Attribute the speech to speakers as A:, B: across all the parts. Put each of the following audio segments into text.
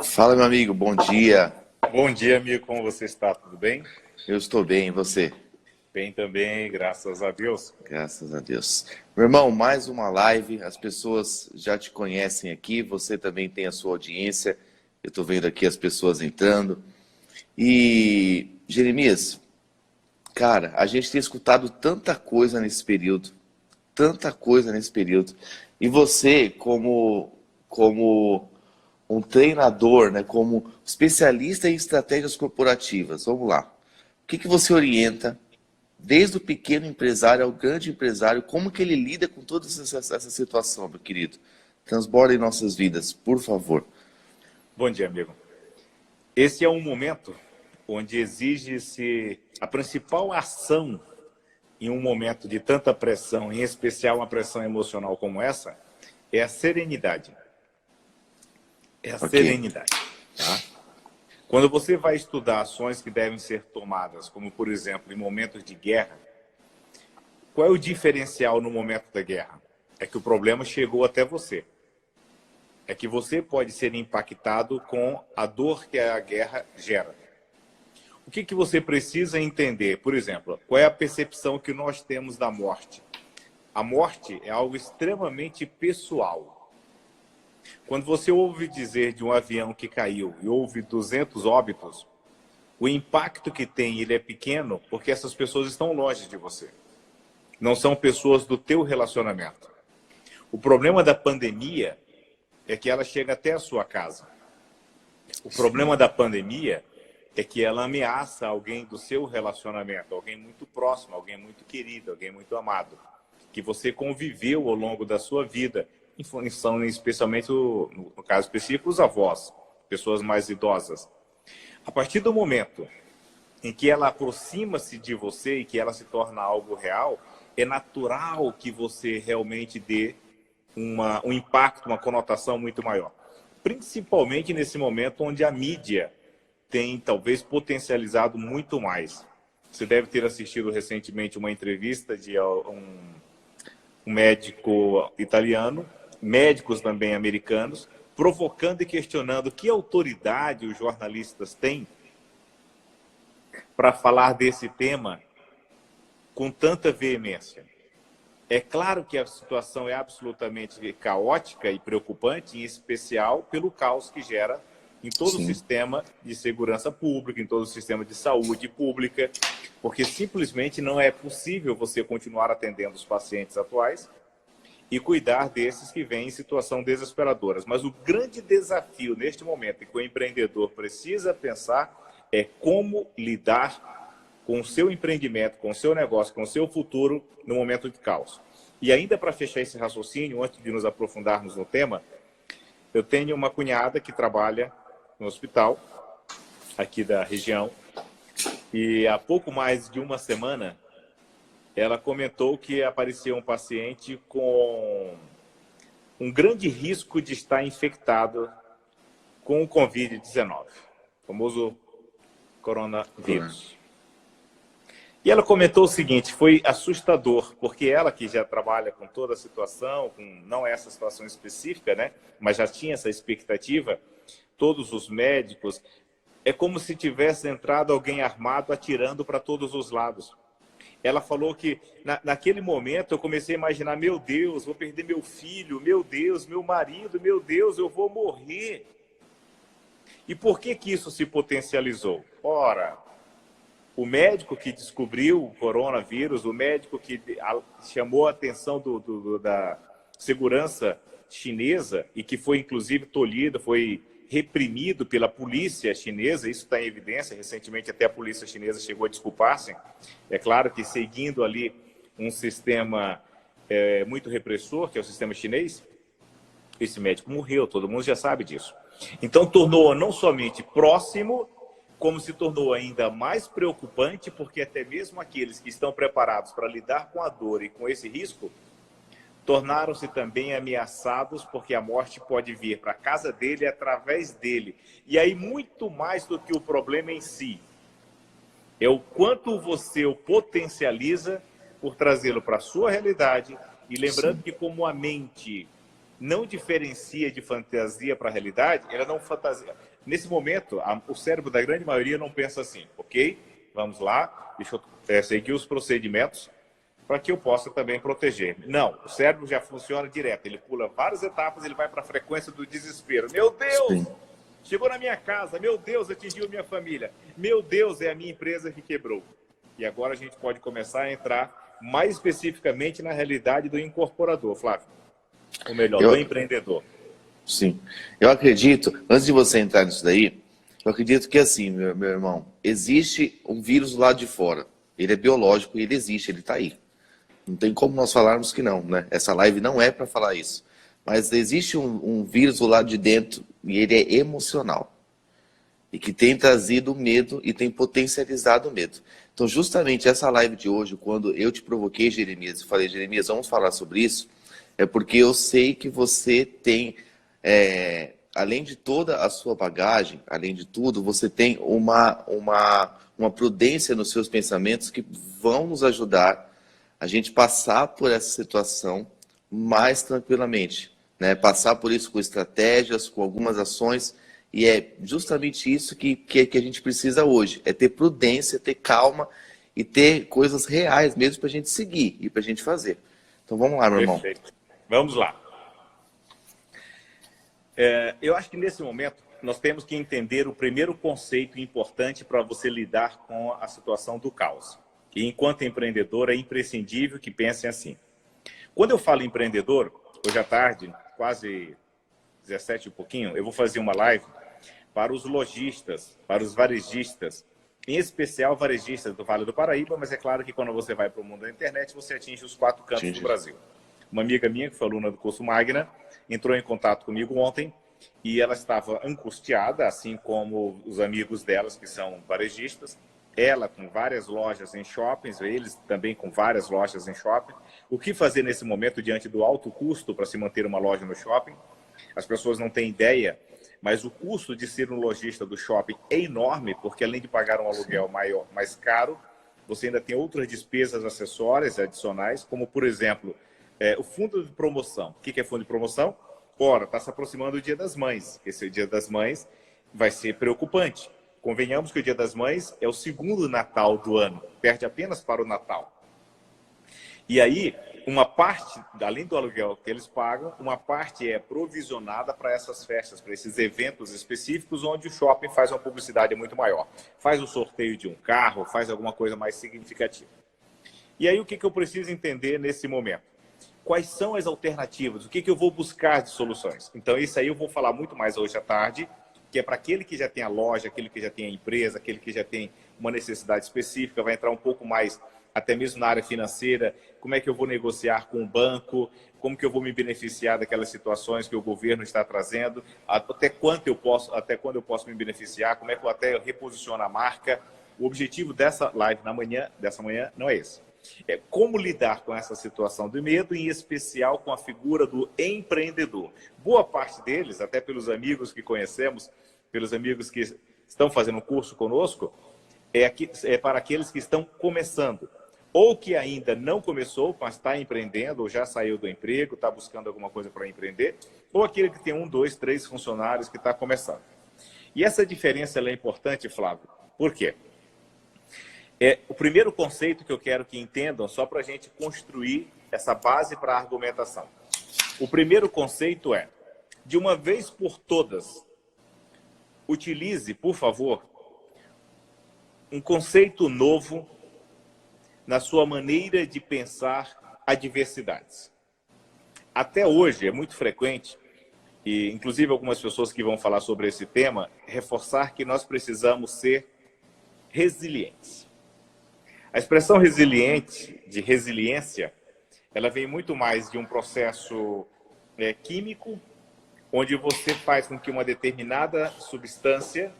A: Fala, meu amigo, bom dia.
B: Bom dia, amigo. Como você está? Tudo bem?
A: Eu estou bem, e você?
B: Bem também, graças a Deus.
A: Graças a Deus. Meu irmão, mais uma live, as pessoas já te conhecem aqui, você também tem a sua audiência, eu estou vendo aqui as pessoas entrando. E, Jeremias, cara, a gente tem escutado tanta coisa nesse período, e você, como um treinador, né, como especialista em estratégias corporativas, vamos lá. O que você orienta, desde o pequeno empresário ao grande empresário, como que ele lida com toda essa situação, meu querido? Transborda em nossas vidas, por favor.
B: Bom dia, amigo. Esse é um momento onde exige-se a principal ação em um momento de tanta pressão, em especial uma pressão emocional como essa, é a serenidade. É a serenidade. Tá? Quando você vai estudar ações que devem ser tomadas, como, por exemplo, em momentos de guerra, qual é o diferencial no momento da guerra? É que o problema chegou até você. É que você pode ser impactado com a dor que a guerra gera. O que você precisa entender? Por exemplo, qual é a percepção que nós temos da morte? A morte é algo extremamente pessoal. Quando você ouve dizer de um avião que caiu e houve 200 óbitos, o impacto que tem ele é pequeno porque essas pessoas estão longe de você. Não são pessoas do teu relacionamento. O problema da pandemia é que ela chega até a sua casa. O problema da pandemia é que ela ameaça alguém do seu relacionamento, alguém muito próximo, alguém muito querido, alguém muito amado, que você conviveu ao longo da sua vida, em função, especialmente, no caso específico, os avós, pessoas mais idosas. A partir do momento em que ela aproxima-se de você e que ela se torna algo real, é natural que você realmente dê um impacto, uma conotação muito maior. Principalmente nesse momento onde a mídia tem, talvez, potencializado muito mais. Você deve ter assistido recentemente uma entrevista de um médico italiano, médicos também americanos, provocando e questionando que autoridade os jornalistas têm para falar desse tema com tanta veemência. É claro que a situação é absolutamente caótica e preocupante, em especial pelo caos que gera em todo o sistema de segurança pública, em todo o sistema de saúde pública, porque simplesmente não é possível você continuar atendendo os pacientes atuais e cuidar desses que vêm em situação desesperadora. Mas o grande desafio neste momento em que o empreendedor precisa pensar é como lidar com o seu empreendimento, com o seu negócio, com o seu futuro no momento de caos. E ainda para fechar esse raciocínio, antes de nos aprofundarmos no tema, eu tenho uma cunhada que trabalha no hospital aqui da região e há pouco mais de uma semana ela comentou que apareceu um paciente com um grande risco de estar infectado com o Covid-19, o famoso coronavírus. E ela comentou o seguinte, foi assustador, porque ela que já trabalha com toda a situação, não essa situação específica, né, mas já tinha essa expectativa, todos os médicos, é como se tivesse entrado alguém armado atirando para todos os lados. Ela falou que, naquele momento, eu comecei a imaginar, meu Deus, vou perder meu filho, meu Deus, meu marido, meu Deus, eu vou morrer. E por que isso se potencializou? Ora, o médico que descobriu o coronavírus, o médico que chamou a atenção da segurança chinesa e que foi, inclusive, tolhido, foi reprimido pela polícia chinesa, isso está em evidência, recentemente até a polícia chinesa chegou a desculpar-se, é claro que seguindo ali um sistema muito repressor, que é o sistema chinês, esse médico morreu, todo mundo já sabe disso. Então tornou não somente próximo, como se tornou ainda mais preocupante, porque até mesmo aqueles que estão preparados para lidar com a dor e com esse risco, tornaram-se também ameaçados, porque a morte pode vir para a casa dele através dele. E aí, muito mais do que o problema em si, é o quanto você o potencializa por trazê-lo para a sua realidade. E lembrando que como a mente não diferencia de fantasia para a realidade, ela não fantasia. Nesse momento, o cérebro da grande maioria não pensa assim, ok, vamos lá, deixa eu seguir os procedimentos para que eu possa também proteger. Não, o cérebro já funciona direto, ele pula várias etapas, ele vai para a frequência do desespero. Meu Deus,
A: Sim.
B: chegou na minha casa, meu Deus, atingiu minha família, meu Deus, é a minha empresa que quebrou. E agora a gente pode começar a entrar mais especificamente na realidade do incorporador, Flávio. Ou melhor, do empreendedor.
A: Sim. Eu acredito, antes de você entrar nisso daí, eu acredito que assim, meu irmão, existe um vírus do lado de fora. Ele é biológico e ele existe, ele está aí. Não tem como nós falarmos que não, né? Essa live não é para falar isso. Mas existe um vírus do lado de dentro e ele é emocional. E que tem trazido medo e tem potencializado o medo. Então, justamente essa live de hoje, quando eu te provoquei, Jeremias, e falei, Jeremias, vamos falar sobre isso, é porque eu sei que você tem, além de toda a sua bagagem, além de tudo, você tem uma prudência nos seus pensamentos que vão nos ajudar a gente passar por essa situação mais tranquilamente, né? Passar por isso com estratégias, com algumas ações, e é justamente isso que a gente precisa hoje, é ter prudência, ter calma e ter coisas reais mesmo para a gente seguir e para a gente fazer. Então vamos lá, meu irmão.
B: Perfeito. Vamos lá. Eu acho que nesse momento nós temos que entender o primeiro conceito importante para você lidar com a situação do caos. E enquanto empreendedor é imprescindível que pensem assim. Quando eu falo empreendedor, hoje à tarde, quase 17 e pouquinho, eu vou fazer uma live para os lojistas, para os varejistas, em especial varejistas do Vale do Paraíba, mas é claro que quando você vai para o mundo da internet, você atinge os 4 cantos do Brasil. Uma amiga minha, que foi aluna do curso Magna, entrou em contato comigo ontem e ela estava angustiada, assim como os amigos delas, que são varejistas, ela com várias lojas em shoppings, eles também com várias lojas em shopping. O que fazer nesse momento diante do alto custo para se manter uma loja no shopping? As pessoas não têm ideia, mas o custo de ser um lojista do shopping é enorme, porque além de pagar um aluguel maior, mais caro, você ainda tem outras despesas acessórias adicionais, como, por exemplo, o fundo de promoção. O que é fundo de promoção? Ora, está se aproximando o Dia das Mães. Esse Dia das Mães vai ser preocupante. Convenhamos que o Dia das Mães é o segundo Natal do ano, perde apenas para o Natal. E aí, uma parte, além do aluguel que eles pagam, uma parte é provisionada para essas festas, para esses eventos específicos, onde o shopping faz uma publicidade muito maior. Faz o sorteio de um carro, faz alguma coisa mais significativa. E aí, o que eu preciso entender nesse momento? Quais são as alternativas? O que eu vou buscar de soluções? Então, isso aí eu vou falar muito mais hoje à tarde, que é para aquele que já tem a loja, aquele que já tem a empresa, aquele que já tem uma necessidade específica, vai entrar um pouco mais até mesmo na área financeira, como é que eu vou negociar com o banco, como que eu vou me beneficiar daquelas situações que o governo está trazendo, até quando eu posso me beneficiar, como é que eu até reposiciono a marca. O objetivo dessa live dessa manhã não é esse. É como lidar com essa situação do medo, em especial com a figura do empreendedor. Boa parte deles, até pelos amigos que conhecemos, pelos amigos que estão fazendo um curso conosco, é para aqueles que estão começando. Ou que ainda não começou, mas está empreendendo, ou já saiu do emprego, está buscando alguma coisa para empreender, ou aquele que tem 1, 2, 3 funcionários que está começando. E essa diferença ela é importante, Flávio. Por quê? O primeiro conceito que eu quero que entendam, só para a gente construir essa base para a argumentação. O primeiro conceito é, de uma vez por todas, utilize, por favor, um conceito novo na sua maneira de pensar adversidades. Até hoje é muito frequente, e inclusive algumas pessoas que vão falar sobre esse tema, reforçar que nós precisamos ser resilientes. A expressão resiliente, de resiliência, ela vem muito mais de um processo químico, onde você faz com que uma determinada substância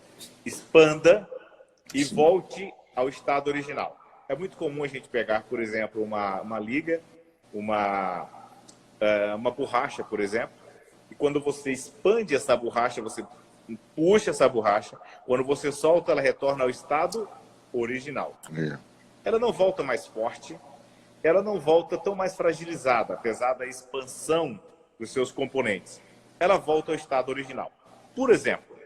B: expanda e volte ao estado original. É muito comum a gente pegar, por exemplo, uma liga, uma borracha, por exemplo, e quando você expande essa borracha, você puxa essa borracha, quando você solta, ela retorna ao estado original. Ela não volta mais forte, ela não volta tão mais fragilizada, apesar da expansão dos seus componentes, ela volta ao estado original. Por exemplo,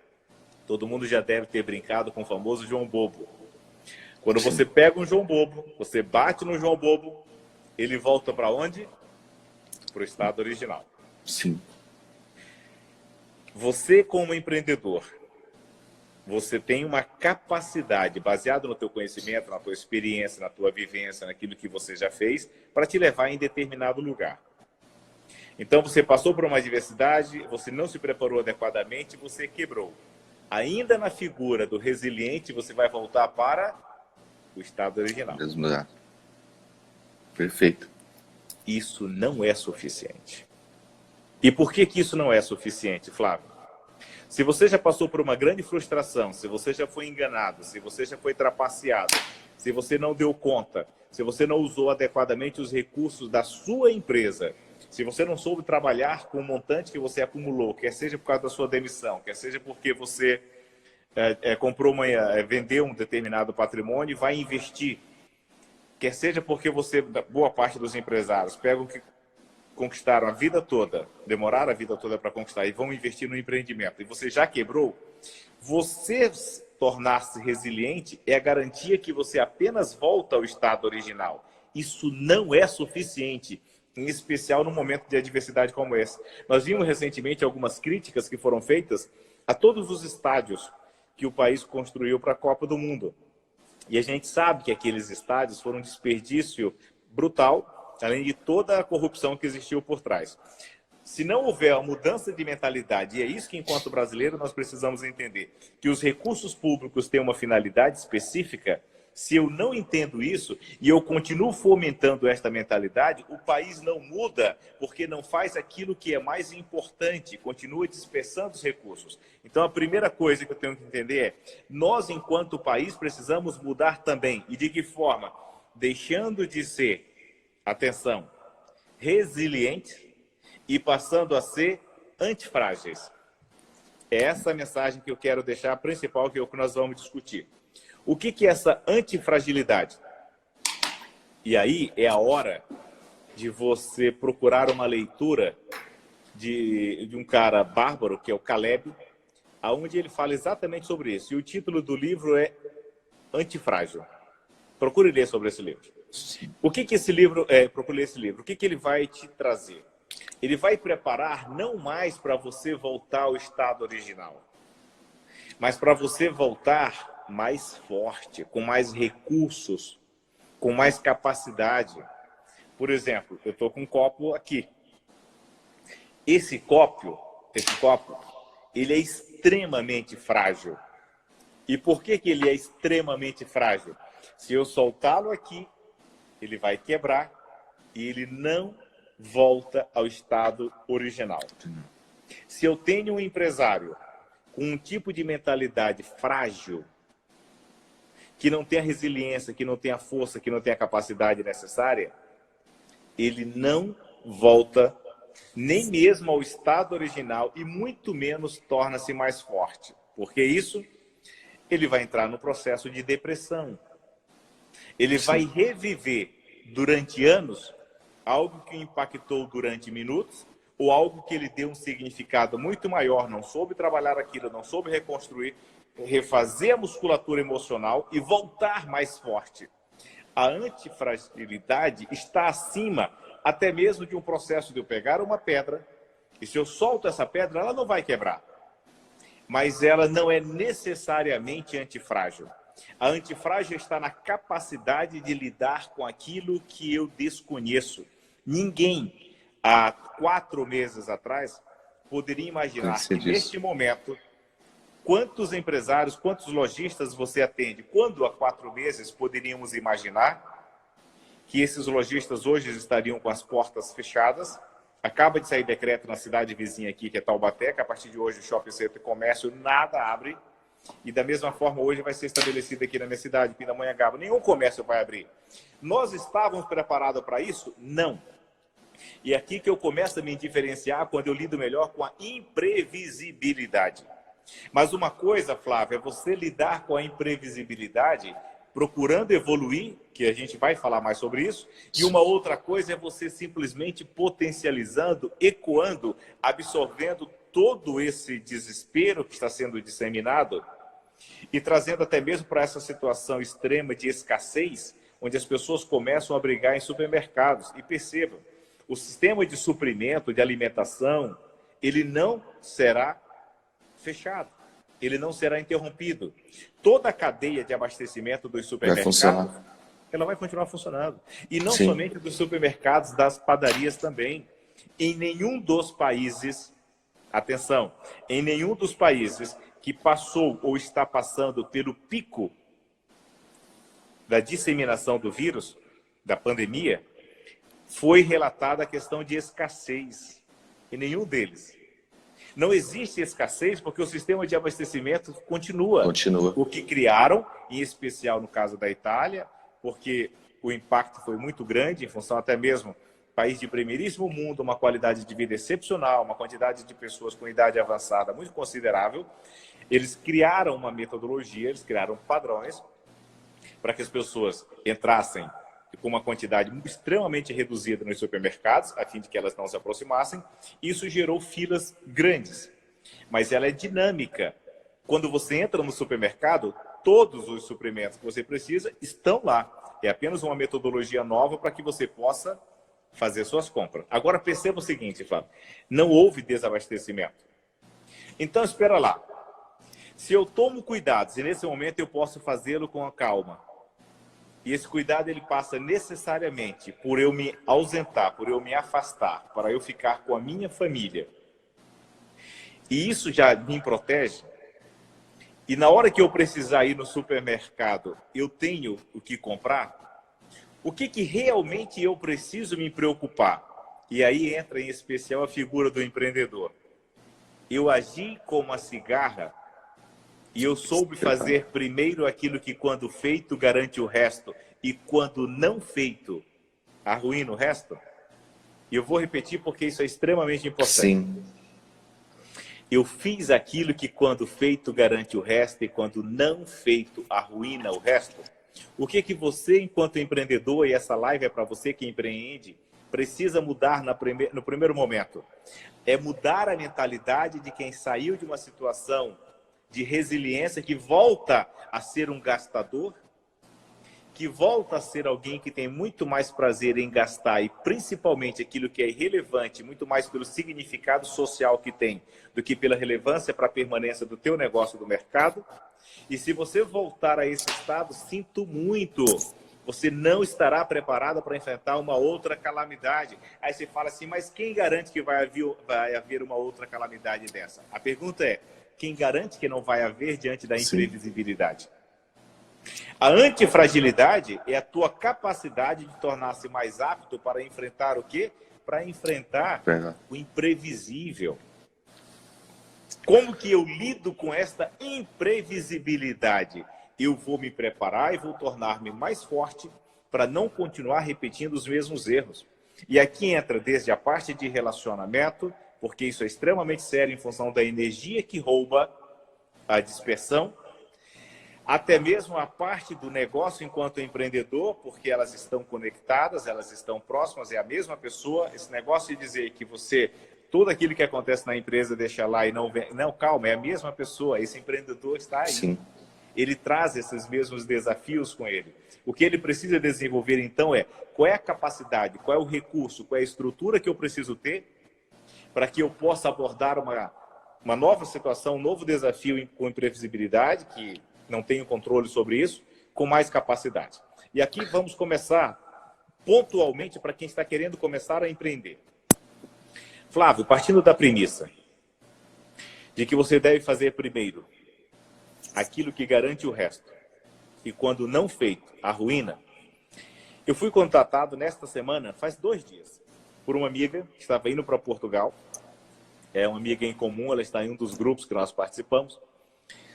B: todo mundo já deve ter brincado com o famoso João Bobo. Quando você pega um João Bobo, você bate no João Bobo, ele volta para onde? Para o estado original.
A: Sim.
B: Você, como empreendedor, você tem uma capacidade, baseada no teu conhecimento, na tua experiência, na tua vivência, naquilo que você já fez, para te levar em determinado lugar. Então, você passou por uma adversidade, você não se preparou adequadamente, você quebrou. Ainda na figura do resiliente, você vai voltar para o estado original.
A: Mesmo lugar. Perfeito.
B: Isso não é suficiente. E por que isso não é suficiente, Flávio? Se você já passou por uma grande frustração, se você já foi enganado, se você já foi trapaceado, se você não deu conta, se você não usou adequadamente os recursos da sua empresa, se você não soube trabalhar com o montante que você acumulou, quer seja por causa da sua demissão, quer seja porque você vendeu um determinado patrimônio e vai investir, quer seja porque você, boa parte dos empresários, pegam o que conquistaram a vida toda, demoraram a vida toda para conquistar e vão investir no empreendimento, e você já quebrou, você tornar-se resiliente é a garantia que você apenas volta ao estado original. Isso não é suficiente, em especial num momento de adversidade como esse. Nós vimos recentemente algumas críticas que foram feitas a todos os estádios que o país construiu para a Copa do Mundo. E a gente sabe que aqueles estádios foram um desperdício brutal, além de toda a corrupção que existiu por trás. Se não houver a mudança de mentalidade, e é isso que, enquanto brasileiro, nós precisamos entender, que os recursos públicos têm uma finalidade específica, se eu não entendo isso e eu continuo fomentando esta mentalidade, o país não muda porque não faz aquilo que é mais importante, continua dispersando os recursos. Então, a primeira coisa que eu tenho que entender é, nós, enquanto país, precisamos mudar também. E de que forma? Deixando de ser, atenção, resiliente, e passando a ser antifrágeis. É essa a mensagem que eu quero deixar, a principal, que é o que nós vamos discutir. O que é essa antifragilidade? E aí é a hora de você procurar uma leitura de um cara bárbaro, que é o Caleb, onde ele fala exatamente sobre isso. E o título do livro é Antifrágil. Procure ler sobre esse livro. O que esse livro procure ler esse livro. O que ele vai te trazer? Ele vai preparar não mais para você voltar ao estado original, mas para você voltar mais forte, com mais recursos, com mais capacidade. Por exemplo, eu estou com um copo aqui. Esse copo, ele é extremamente frágil. E por que ele é extremamente frágil? Se eu soltá-lo aqui, ele vai quebrar e ele não volta ao estado original. Se eu tenho um empresário com um tipo de mentalidade frágil, que não tem a resiliência, que não tem a força, que não tem a capacidade necessária, ele não volta nem mesmo ao estado original e muito menos torna-se mais forte. Porque isso, ele vai entrar no processo de depressão. Ele vai reviver durante anos algo que o impactou durante minutos, ou algo que ele deu um significado muito maior, não soube trabalhar aquilo, não soube reconstruir, refazer a musculatura emocional e voltar mais forte. A antifragilidade está acima até mesmo de um processo de eu pegar uma pedra, e se eu solto essa pedra, ela não vai quebrar. Mas ela não é necessariamente antifrágil. A antifrágil está na capacidade de lidar com aquilo que eu desconheço. Ninguém, há 4 meses atrás, poderia imaginar que neste momento, quantos empresários, quantos lojistas você atende? Quando há 4 meses poderíamos imaginar que esses lojistas hoje estariam com as portas fechadas? Acaba de sair decreto na cidade vizinha aqui, que é Taubaté, que a partir de hoje o shopping center e comércio nada abre. E da mesma forma hoje vai ser estabelecido aqui na minha cidade, Pindamonhangaba, nenhum comércio vai abrir. Nós estávamos preparados para isso? Não. E é aqui que eu começo a me diferenciar quando eu lido melhor com a imprevisibilidade. Mas uma coisa, Flávia, é você lidar com a imprevisibilidade procurando evoluir, que a gente vai falar mais sobre isso, e uma outra coisa é você simplesmente potencializando, ecoando, absorvendo todo esse desespero que está sendo disseminado e trazendo até mesmo para essa situação extrema de escassez, onde as pessoas começam a brigar em supermercados. E percebam, o sistema de suprimento, de alimentação, ele não será fechado, ele não será interrompido. Toda a cadeia de abastecimento dos supermercados, ela vai continuar funcionando. E não somente dos supermercados, das padarias também. Em nenhum dos países, atenção, em nenhum dos países que passou ou está passando pelo pico da disseminação do vírus, da pandemia, foi relatada a questão de escassez. Em nenhum deles. Não existe escassez porque o sistema de abastecimento continua. O que criaram, em especial no caso da Itália, porque o impacto foi muito grande, em função até mesmo país de primeiríssimo mundo, uma qualidade de vida excepcional, uma quantidade de pessoas com idade avançada muito considerável. Eles criaram uma metodologia, eles criaram padrões para que as pessoas entrassem com uma quantidade extremamente reduzida nos supermercados, a fim de que elas não se aproximassem. Isso gerou filas grandes, mas ela é dinâmica. Quando você entra no supermercado, todos os suprimentos que você precisa estão lá. É apenas uma metodologia nova para que você possa fazer suas compras. Agora perceba o seguinte, Flávio, não houve desabastecimento. Então espera lá. Se eu tomo cuidados e nesse momento eu posso fazê-lo com a calma, e esse cuidado ele passa necessariamente por eu me ausentar, por eu me afastar, para eu ficar com a minha família. E isso já me protege. E na hora que eu precisar ir no supermercado, eu tenho o que comprar. O que realmente eu preciso me preocupar? E aí entra em especial a figura do empreendedor. Eu agi como a cigarra e eu soube fazer primeiro aquilo que, quando feito, garante o resto, e quando não feito, arruína o resto? E eu vou repetir porque isso é extremamente importante.
A: Sim.
B: Eu fiz aquilo que, quando feito, garante o resto, e quando não feito, arruína o resto. O que você, enquanto empreendedor, e essa live é para você que empreende, precisa mudar no primeiro momento? É mudar a mentalidade de quem saiu de uma situação de resiliência, que volta a ser um gastador, que volta a ser alguém que tem muito mais prazer em gastar, e principalmente aquilo que é irrelevante, muito mais pelo significado social que tem, do que pela relevância para a permanência do teu negócio do mercado. E se você voltar a esse estado, sinto muito, você não estará preparado para enfrentar uma outra calamidade. Aí você fala assim, mas quem garante que vai haver uma outra calamidade dessa? A pergunta é, quem garante que não vai haver diante da imprevisibilidade? A antifragilidade é a tua capacidade de tornar-se mais apto para enfrentar o quê? Para enfrentar o imprevisível. Como que eu lido com esta imprevisibilidade? Eu vou me preparar e vou tornar-me mais forte para não continuar repetindo os mesmos erros. E aqui entra desde a parte de relacionamento, porque isso é extremamente sério em função da energia que rouba a dispersão, até mesmo a parte do negócio enquanto empreendedor, porque elas estão conectadas, elas estão próximas, é a mesma pessoa. Esse negócio de dizer que você, tudo aquilo que acontece na empresa deixa lá e não vem, não, calma, é a mesma pessoa, esse empreendedor está aí.
A: Sim.
B: Ele traz esses mesmos desafios com ele. O que ele precisa desenvolver, então, é qual é a capacidade, qual é o recurso, qual é a estrutura que eu preciso ter para que eu possa abordar uma nova situação, um novo desafio com imprevisibilidade, que não tenho controle sobre isso, com mais capacidade. E aqui vamos começar pontualmente para quem está querendo começar a empreender. Flávio, partindo da premissa de que você deve fazer primeiro aquilo que garante o resto, e quando não feito, arruína. Eu fui contatado nesta semana, faz 2 dias, por uma amiga que estava indo para Portugal. É uma amiga em comum, ela está em um dos grupos que nós participamos.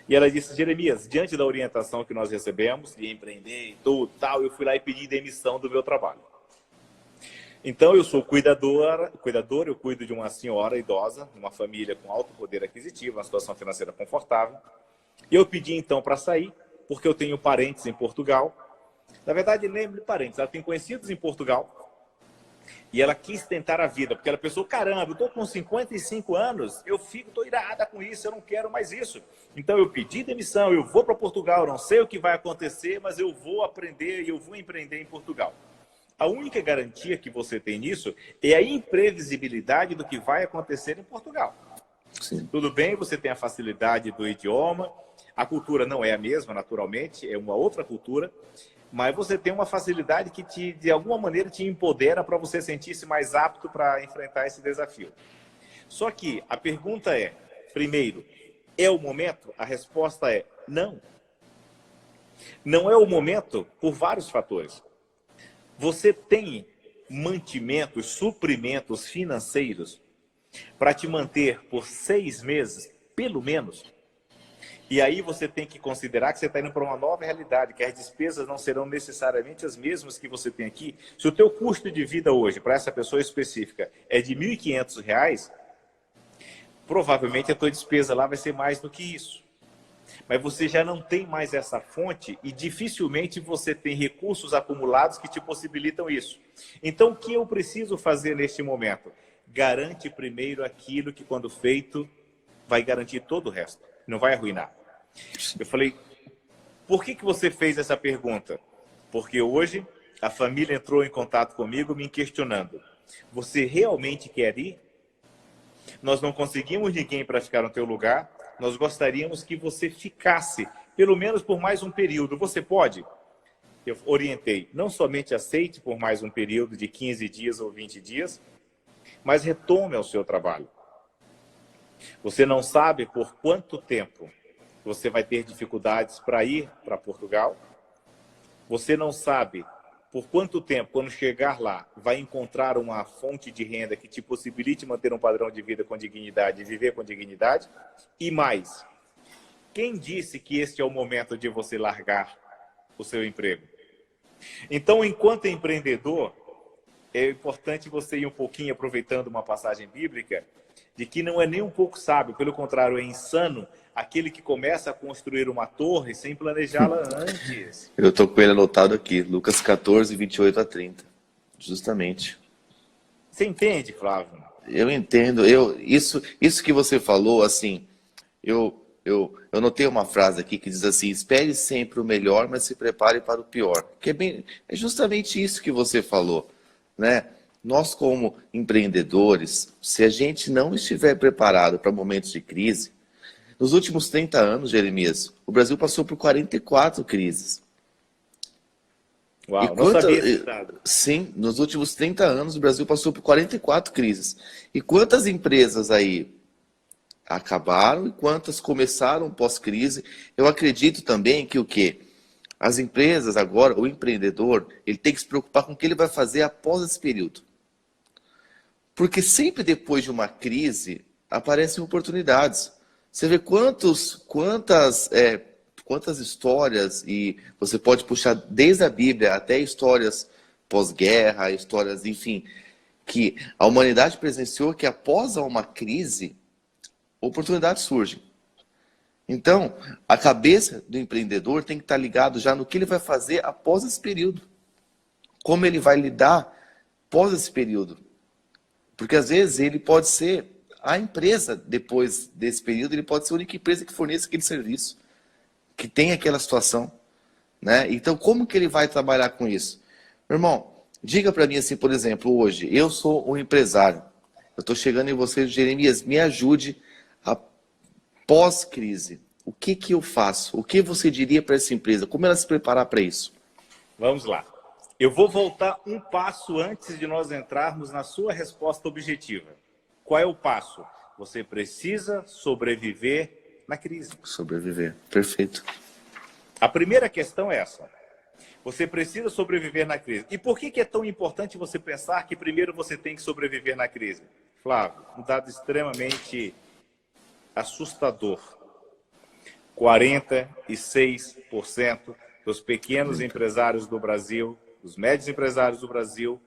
B: E ela disse, Jeremias, diante da orientação que nós recebemos, de empreender e tudo, tal, eu fui lá e pedi demissão do meu trabalho. Então, eu sou cuidador, eu cuido de uma senhora idosa, uma família com alto poder aquisitivo, uma situação financeira confortável. E eu pedi, então, para sair, porque eu tenho parentes em Portugal. Na verdade, nem parentes, ela tem conhecidos em Portugal. E ela quis tentar a vida, porque ela pensou, caramba, eu estou com 55 anos, estou irada com isso, eu não quero mais isso. Então eu pedi demissão, eu vou para Portugal, não sei o que vai acontecer, mas eu vou aprender e eu vou empreender em Portugal. A única garantia que você tem nisso é a imprevisibilidade do que vai acontecer em Portugal.
A: Sim.
B: Tudo bem, você tem a facilidade do idioma, a cultura não é a mesma, naturalmente, é uma outra cultura, mas você tem uma facilidade que, de alguma maneira, te empodera para você sentir-se mais apto para enfrentar esse desafio. Só que a pergunta é, primeiro, é o momento? A resposta é não. Não é o momento por vários fatores. Você tem mantimentos, suprimentos financeiros para te manter por 6 meses, pelo menos. E aí você tem que considerar que você está indo para uma nova realidade, que as despesas não serão necessariamente as mesmas que você tem aqui. Se o teu custo de vida hoje, para essa pessoa específica, é de R$ 1.500, provavelmente a tua despesa lá vai ser mais do que isso. Mas você já não tem mais essa fonte e dificilmente você tem recursos acumulados que te possibilitam isso. Então, o que eu preciso fazer neste momento? Garante primeiro aquilo que, quando feito, vai garantir todo o resto. Não vai arruinar. Eu falei, por que você fez essa pergunta? Porque hoje a família entrou em contato comigo me questionando. Você realmente quer ir? Nós não conseguimos ninguém para ficar no teu lugar. Nós gostaríamos que você ficasse, pelo menos por mais um período. Você pode? Eu orientei, não somente aceite por mais um período de 15 dias ou 20 dias, mas retome ao seu trabalho. Você não sabe por quanto tempo você vai ter dificuldades para ir para Portugal. Você não sabe por quanto tempo, quando chegar lá, vai encontrar uma fonte de renda que te possibilite manter um padrão de vida com dignidade e viver com dignidade. E mais, quem disse que este é o momento de você largar o seu emprego? Então, enquanto empreendedor, é importante você ir um pouquinho aproveitando uma passagem bíblica de que não é nem um pouco sábio, pelo contrário, é insano aquele que começa a construir uma torre sem planejá-la antes.
A: Eu estou com ele anotado aqui, Lucas 14, 28 a 30. Justamente.
B: Você entende, Flávio?
A: Eu entendo. Isso que você falou, assim, eu notei uma frase aqui que diz assim, espere sempre o melhor, mas se prepare para o pior. Que é justamente isso que você falou, né? Nós, como empreendedores, se a gente não estiver preparado para momentos de crise, nos últimos 30 anos, Jeremias, o Brasil passou por 44 crises.
B: Uau, não sabia desse dado.
A: Sim, nos últimos 30 anos, o Brasil passou por 44 crises. E quantas empresas aí acabaram e quantas começaram pós-crise? Eu acredito também que o quê? As empresas agora, o empreendedor, ele tem que se preocupar com o que ele vai fazer após esse período. Porque sempre depois de uma crise, aparecem oportunidades. Você vê quantas histórias, e você pode puxar desde a Bíblia até histórias pós-guerra, histórias, enfim, que a humanidade presenciou que após uma crise, oportunidades surgem. Então, a cabeça do empreendedor tem que estar ligado já no que ele vai fazer após esse período. Como ele vai lidar após esse período. Porque às vezes ele pode ser a empresa, depois desse período, ele pode ser a única empresa que forneça aquele serviço, que tem aquela situação, né? Então, como que ele vai trabalhar com isso? Meu irmão, diga para mim assim, por exemplo, hoje, eu sou um empresário, eu estou chegando em você, Jeremias, me ajude a pós-crise. O que eu faço? O que você diria para essa empresa? Como ela se preparar para isso?
B: Vamos lá. Eu vou voltar um passo antes de nós entrarmos na sua resposta objetiva. Qual é o passo? Você precisa sobreviver na crise.
A: Sobreviver, perfeito.
B: A primeira questão é essa. Você precisa sobreviver na crise. E por que é tão importante você pensar que primeiro você tem que sobreviver na crise? Flávio, um dado extremamente assustador. 46% dos pequenos empresários do Brasil, dos médios empresários do Brasil,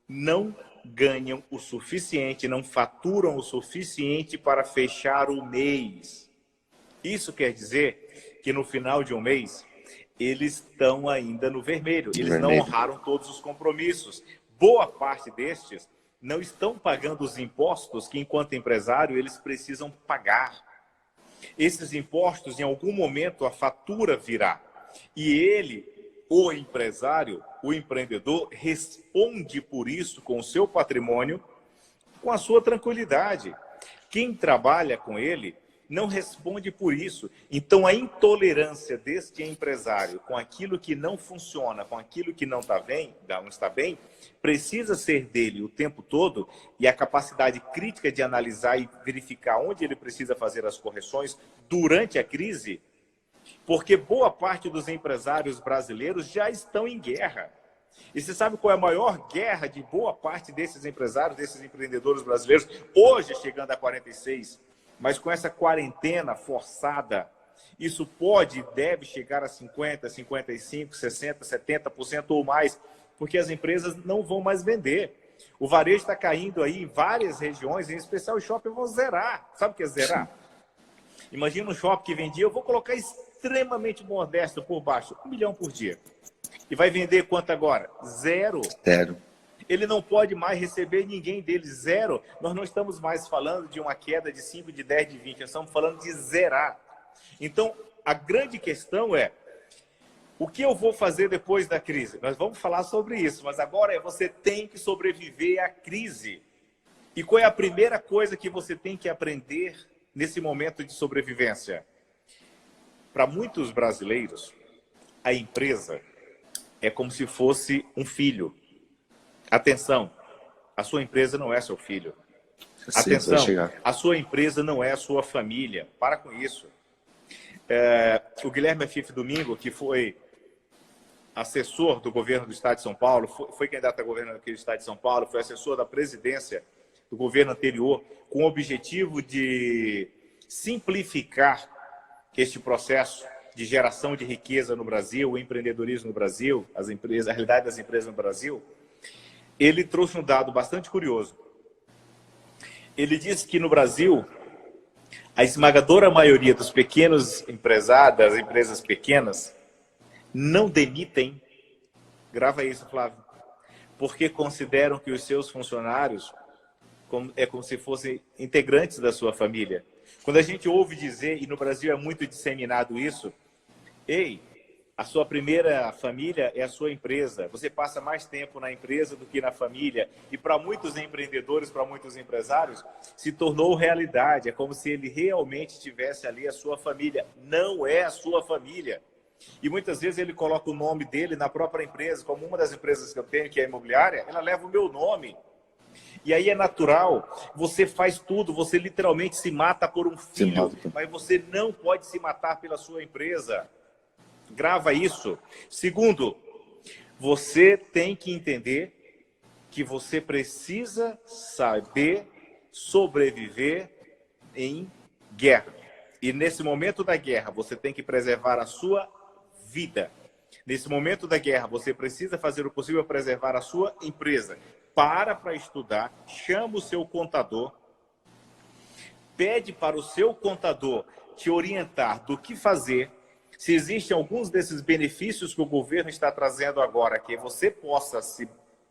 B: não ganham o suficiente, não faturam o suficiente para fechar o mês. Isso quer dizer que no final de um mês, eles estão ainda no vermelho. Eles não
A: Vermelho.
B: honraram todos os compromissos. Boa parte destes não estão pagando os impostos que, enquanto empresário, eles precisam pagar. Esses impostos, em algum momento, a fatura virá. E ele, o empresário, o empreendedor, responde por isso com o seu patrimônio, com a sua tranquilidade. Quem trabalha com ele não responde por isso. Então, a intolerância deste empresário com aquilo que não funciona, com aquilo que não está bem, precisa ser dele o tempo todo, e a capacidade crítica de analisar e verificar onde ele precisa fazer as correções durante a crise, porque boa parte dos empresários brasileiros já estão em guerra. E você sabe qual é a maior guerra de boa parte desses empresários, desses empreendedores brasileiros, hoje chegando a 46%, mas com essa quarentena forçada, isso pode e deve chegar a 50%, 55%, 60%, 70% ou mais, porque as empresas não vão mais vender. O varejo está caindo aí em várias regiões, em especial os shoppings vão zerar. Sabe o que é zerar? Imagina um shopping que vendia, eu vou colocar extremamente modesto por baixo, 1 milhão por dia. E vai vender quanto agora? Zero.
A: Zero.
B: Ele não pode mais receber ninguém dele, zero. Nós não estamos mais falando de uma queda de 5, de 10, de 20, nós estamos falando de zerar. Então, a grande questão é, o que eu vou fazer depois da crise? Nós vamos falar sobre isso, mas agora você tem que sobreviver à crise. E qual é a primeira coisa que você tem que aprender nesse momento de sobrevivência? Para muitos brasileiros, a empresa é como se fosse um filho. Atenção, a sua empresa não é seu filho. Atenção, a sua empresa não é a sua família. Para com isso. O Guilherme Afif Domingo, que foi assessor do governo do Estado de São Paulo, foi candidato a governo do Estado de São Paulo, foi assessor da presidência do governo anterior, com o objetivo de simplificar este processo de geração de riqueza no Brasil, o empreendedorismo no Brasil, a realidade das empresas no Brasil. Ele trouxe um dado bastante curioso. Ele disse que no Brasil, a esmagadora maioria dos pequenos empresários, das empresas pequenas, não demitem, grava isso, Flávio, porque consideram que os seus funcionários é como se fossem integrantes da sua família. Quando a gente ouve dizer, e no Brasil é muito disseminado isso, ei, a sua primeira família é a sua empresa. Você passa mais tempo na empresa do que na família. E para muitos empreendedores, para muitos empresários, se tornou realidade. É como se ele realmente tivesse ali a sua família. Não é a sua família. E muitas vezes ele coloca o nome dele na própria empresa. Como uma das empresas que eu tenho, que é a imobiliária, ela leva o meu nome. E aí é natural. Você faz tudo. Você literalmente se mata por um filho. Mas você não pode se matar pela sua empresa. Grava isso. Segundo, você tem que entender que você precisa saber sobreviver em guerra. E nesse momento da guerra, você tem que preservar a sua vida. Nesse momento da guerra, você precisa fazer o possível para preservar a sua empresa. Para estudar, chama o seu contador, pede para o seu contador te orientar do que fazer. Se existem alguns desses benefícios que o governo está trazendo agora, que você possa se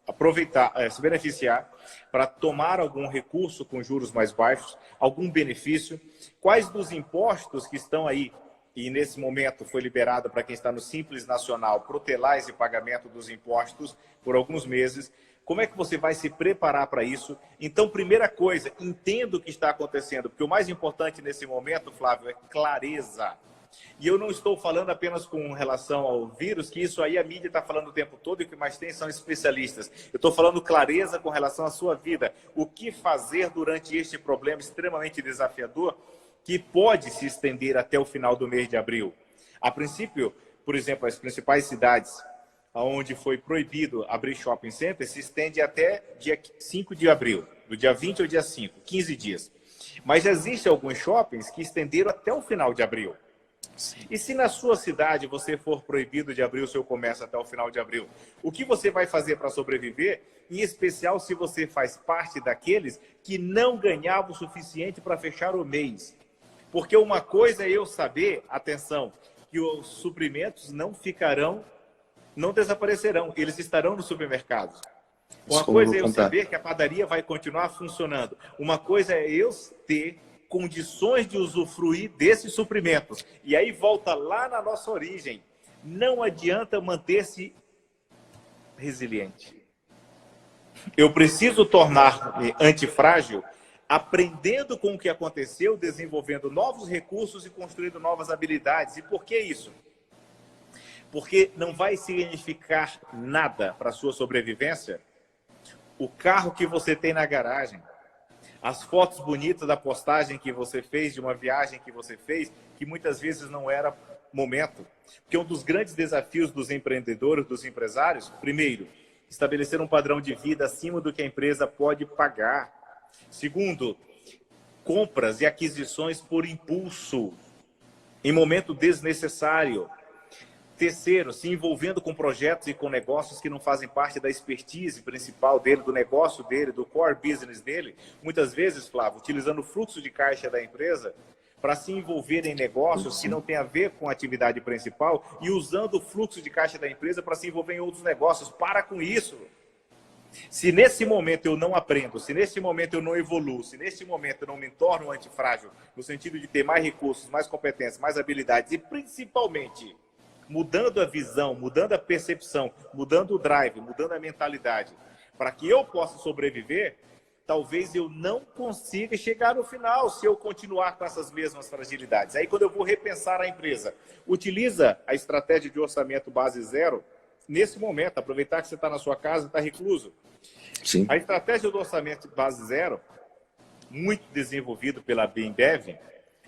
B: aproveitar, se beneficiar para tomar algum recurso com juros mais baixos, algum benefício, quais dos impostos que estão aí, e nesse momento foi liberado para quem está no Simples Nacional, protelar esse pagamento dos impostos por alguns meses, como é que você vai se preparar para isso? Então, primeira coisa, entenda o que está acontecendo, porque o mais importante nesse momento, Flávio, é clareza. E eu não estou falando apenas com relação ao vírus, que isso aí a mídia está falando o tempo todo e o que mais tem são especialistas. Eu estou falando clareza com relação à sua vida. O que fazer durante este problema extremamente desafiador que pode se estender até o final do mês de abril? A princípio, por exemplo, as principais cidades onde foi proibido abrir shopping center se estende até dia 5 de abril, do dia 20 ao dia 5, 15 dias. Mas existem alguns shoppings que estenderam até o final de abril. E se na sua cidade você for proibido de abrir o seu comércio até o final de abril, o que você vai fazer para sobreviver? Em especial se você faz parte daqueles que não ganhavam o suficiente para fechar o mês. Porque uma coisa é eu saber, atenção, que os suprimentos não desaparecerão, eles estarão nos supermercados. Uma coisa é eu saber que a padaria vai continuar funcionando. Uma coisa é eu ter condições de usufruir desses suprimentos. E aí volta lá na nossa origem. Não adianta manter-se resiliente. Eu preciso tornar-me antifrágil, aprendendo com o que aconteceu, desenvolvendo novos recursos e construindo novas habilidades. E por que isso? Porque não vai significar nada para a sua sobrevivência o carro que você tem na garagem, as fotos bonitas da postagem que você fez, de uma viagem que você fez, que muitas vezes não era momento. Porque um dos grandes desafios dos empreendedores, dos empresários, primeiro, estabelecer um padrão de vida acima do que a empresa pode pagar. Segundo, compras e aquisições por impulso, em momento desnecessário. Terceiro, se envolvendo com projetos e com negócios que não fazem parte da expertise principal dele, do negócio dele, do core business dele. Muitas vezes, Flávio, utilizando o fluxo de caixa da empresa para se envolver em negócios que não tem a ver com a atividade principal e usando o fluxo de caixa da empresa para se envolver em outros negócios. Para com isso. Se nesse momento eu não aprendo, se nesse momento eu não evoluo, se nesse momento eu não me torno antifrágil, no sentido de ter mais recursos, mais competências, mais habilidades e principalmente mudando a visão, mudando a percepção, mudando o drive, mudando a mentalidade, para que eu possa sobreviver, talvez eu não consiga chegar no final se eu continuar com essas mesmas fragilidades. Aí quando eu vou repensar a empresa, utiliza a estratégia de orçamento base zero nesse momento, aproveitar que você está na sua casa, está recluso.
A: Sim.
B: A estratégia do orçamento base zero, muito desenvolvido pela Bembev,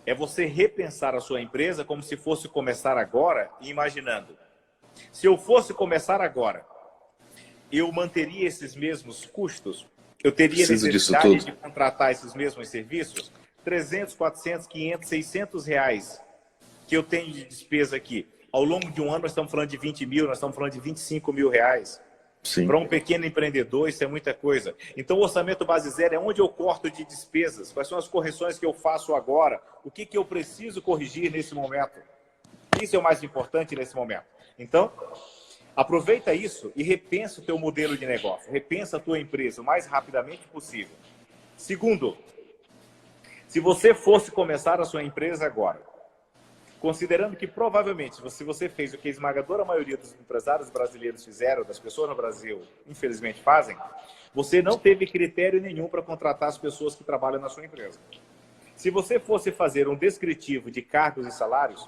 B: é você repensar a sua empresa como se fosse começar agora, imaginando. Se eu fosse começar agora, eu manteria esses mesmos custos? Eu teria necessidade de contratar esses mesmos serviços? 300, 400, 500, 600 reais que eu tenho de despesa aqui. Ao longo de um ano, nós estamos falando de 20 mil, nós estamos falando de 25 mil reais. Para um pequeno empreendedor, isso é muita coisa. Então, o orçamento base zero é onde eu corto de despesas. Quais são as correções que eu faço agora? O que eu preciso corrigir nesse momento? Isso é o mais importante nesse momento. Então, aproveita isso e repensa o teu modelo de negócio. Repensa a tua empresa o mais rapidamente possível. Segundo, se você fosse começar a sua empresa agora, considerando que provavelmente, se você fez o que a esmagadora maioria dos empresários brasileiros fizeram, das pessoas no Brasil, infelizmente, fazem, você não teve critério nenhum para contratar as pessoas que trabalham na sua empresa. Se você fosse fazer um descritivo de cargos e salários,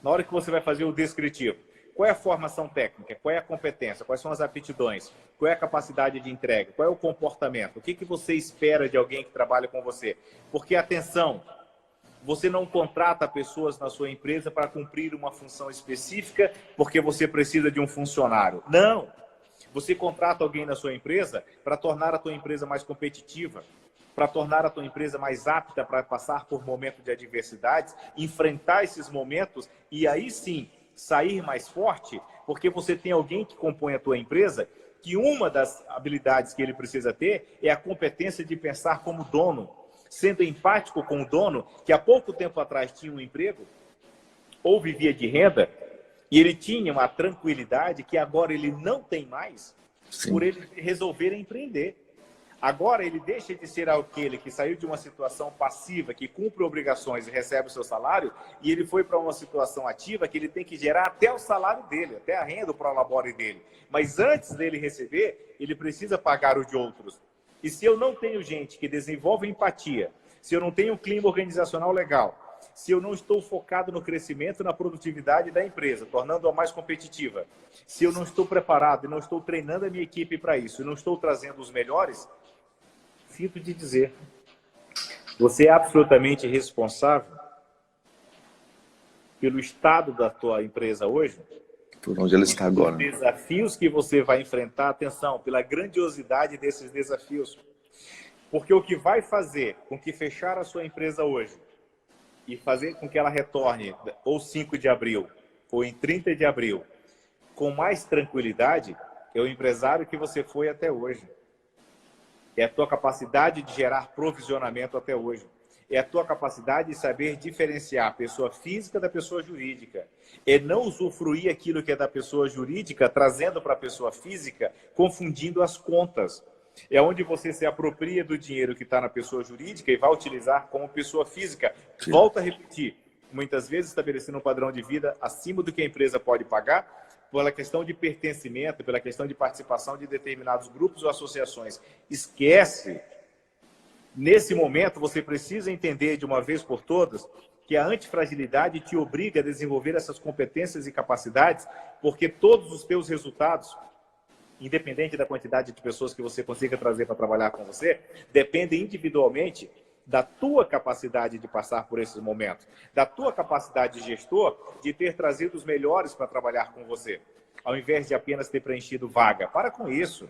B: na hora que você vai fazer o descritivo, qual é a formação técnica, qual é a competência, quais são as aptidões, qual é a capacidade de entrega, qual é o comportamento, o que você espera de alguém que trabalha com você? Porque, atenção, você não contrata pessoas na sua empresa para cumprir uma função específica porque você precisa de um funcionário. Não! Você contrata alguém na sua empresa para tornar a tua empresa mais competitiva, para tornar a tua empresa mais apta para passar por momentos de adversidades, enfrentar esses momentos e aí sim sair mais forte, porque você tem alguém que compõe a tua empresa que uma das habilidades que ele precisa ter é a competência de pensar como dono, sendo empático com o dono, que há pouco tempo atrás tinha um emprego, ou vivia de renda, e ele tinha uma tranquilidade que agora ele não tem mais, por ele resolver empreender. Agora ele deixa de ser aquele que saiu de uma situação passiva, que cumpre obrigações e recebe o seu salário, e ele foi para uma situação ativa que ele tem que gerar até o salário dele, até a renda para o labore dele. Mas antes dele receber, ele precisa pagar o de outros. E se eu não tenho gente que desenvolve empatia, se eu não tenho um clima organizacional legal, se eu não estou focado no crescimento e na produtividade da empresa, tornando-a mais competitiva, se eu não estou preparado e não estou treinando a minha equipe para isso, e não estou trazendo os melhores, sinto te dizer, você é absolutamente responsável pelo estado da tua empresa hoje,
A: por onde ela está agora.
B: Os desafios que você vai enfrentar, atenção, pela grandiosidade desses desafios. Porque o que vai fazer com que fechar a sua empresa hoje e fazer com que ela retorne ou 5 de abril ou em 30 de abril com mais tranquilidade é o empresário que você foi até hoje. É a tua capacidade de gerar provisionamento até hoje. é a tua capacidade de saber diferenciar a pessoa física da pessoa jurídica. É não usufruir aquilo que é da pessoa jurídica, trazendo para a pessoa física, confundindo as contas. É onde você se apropria do dinheiro que está na pessoa jurídica e vai utilizar como pessoa física.
A: Sim.
B: Volto a repetir, muitas vezes estabelecendo um padrão de vida acima do que a empresa pode pagar, pela questão de pertencimento, pela questão de participação de determinados grupos ou associações. Esquece. Nesse momento, você precisa entender de uma vez por todas que a antifragilidade te obriga a desenvolver essas competências e capacidades, porque todos os teus resultados, independente da quantidade de pessoas que você consiga trazer para trabalhar com você, dependem individualmente da tua capacidade de passar por esses momentos, da tua capacidade de gestor de ter trazido os melhores para trabalhar com você, ao invés de apenas ter preenchido vaga. Para com isso.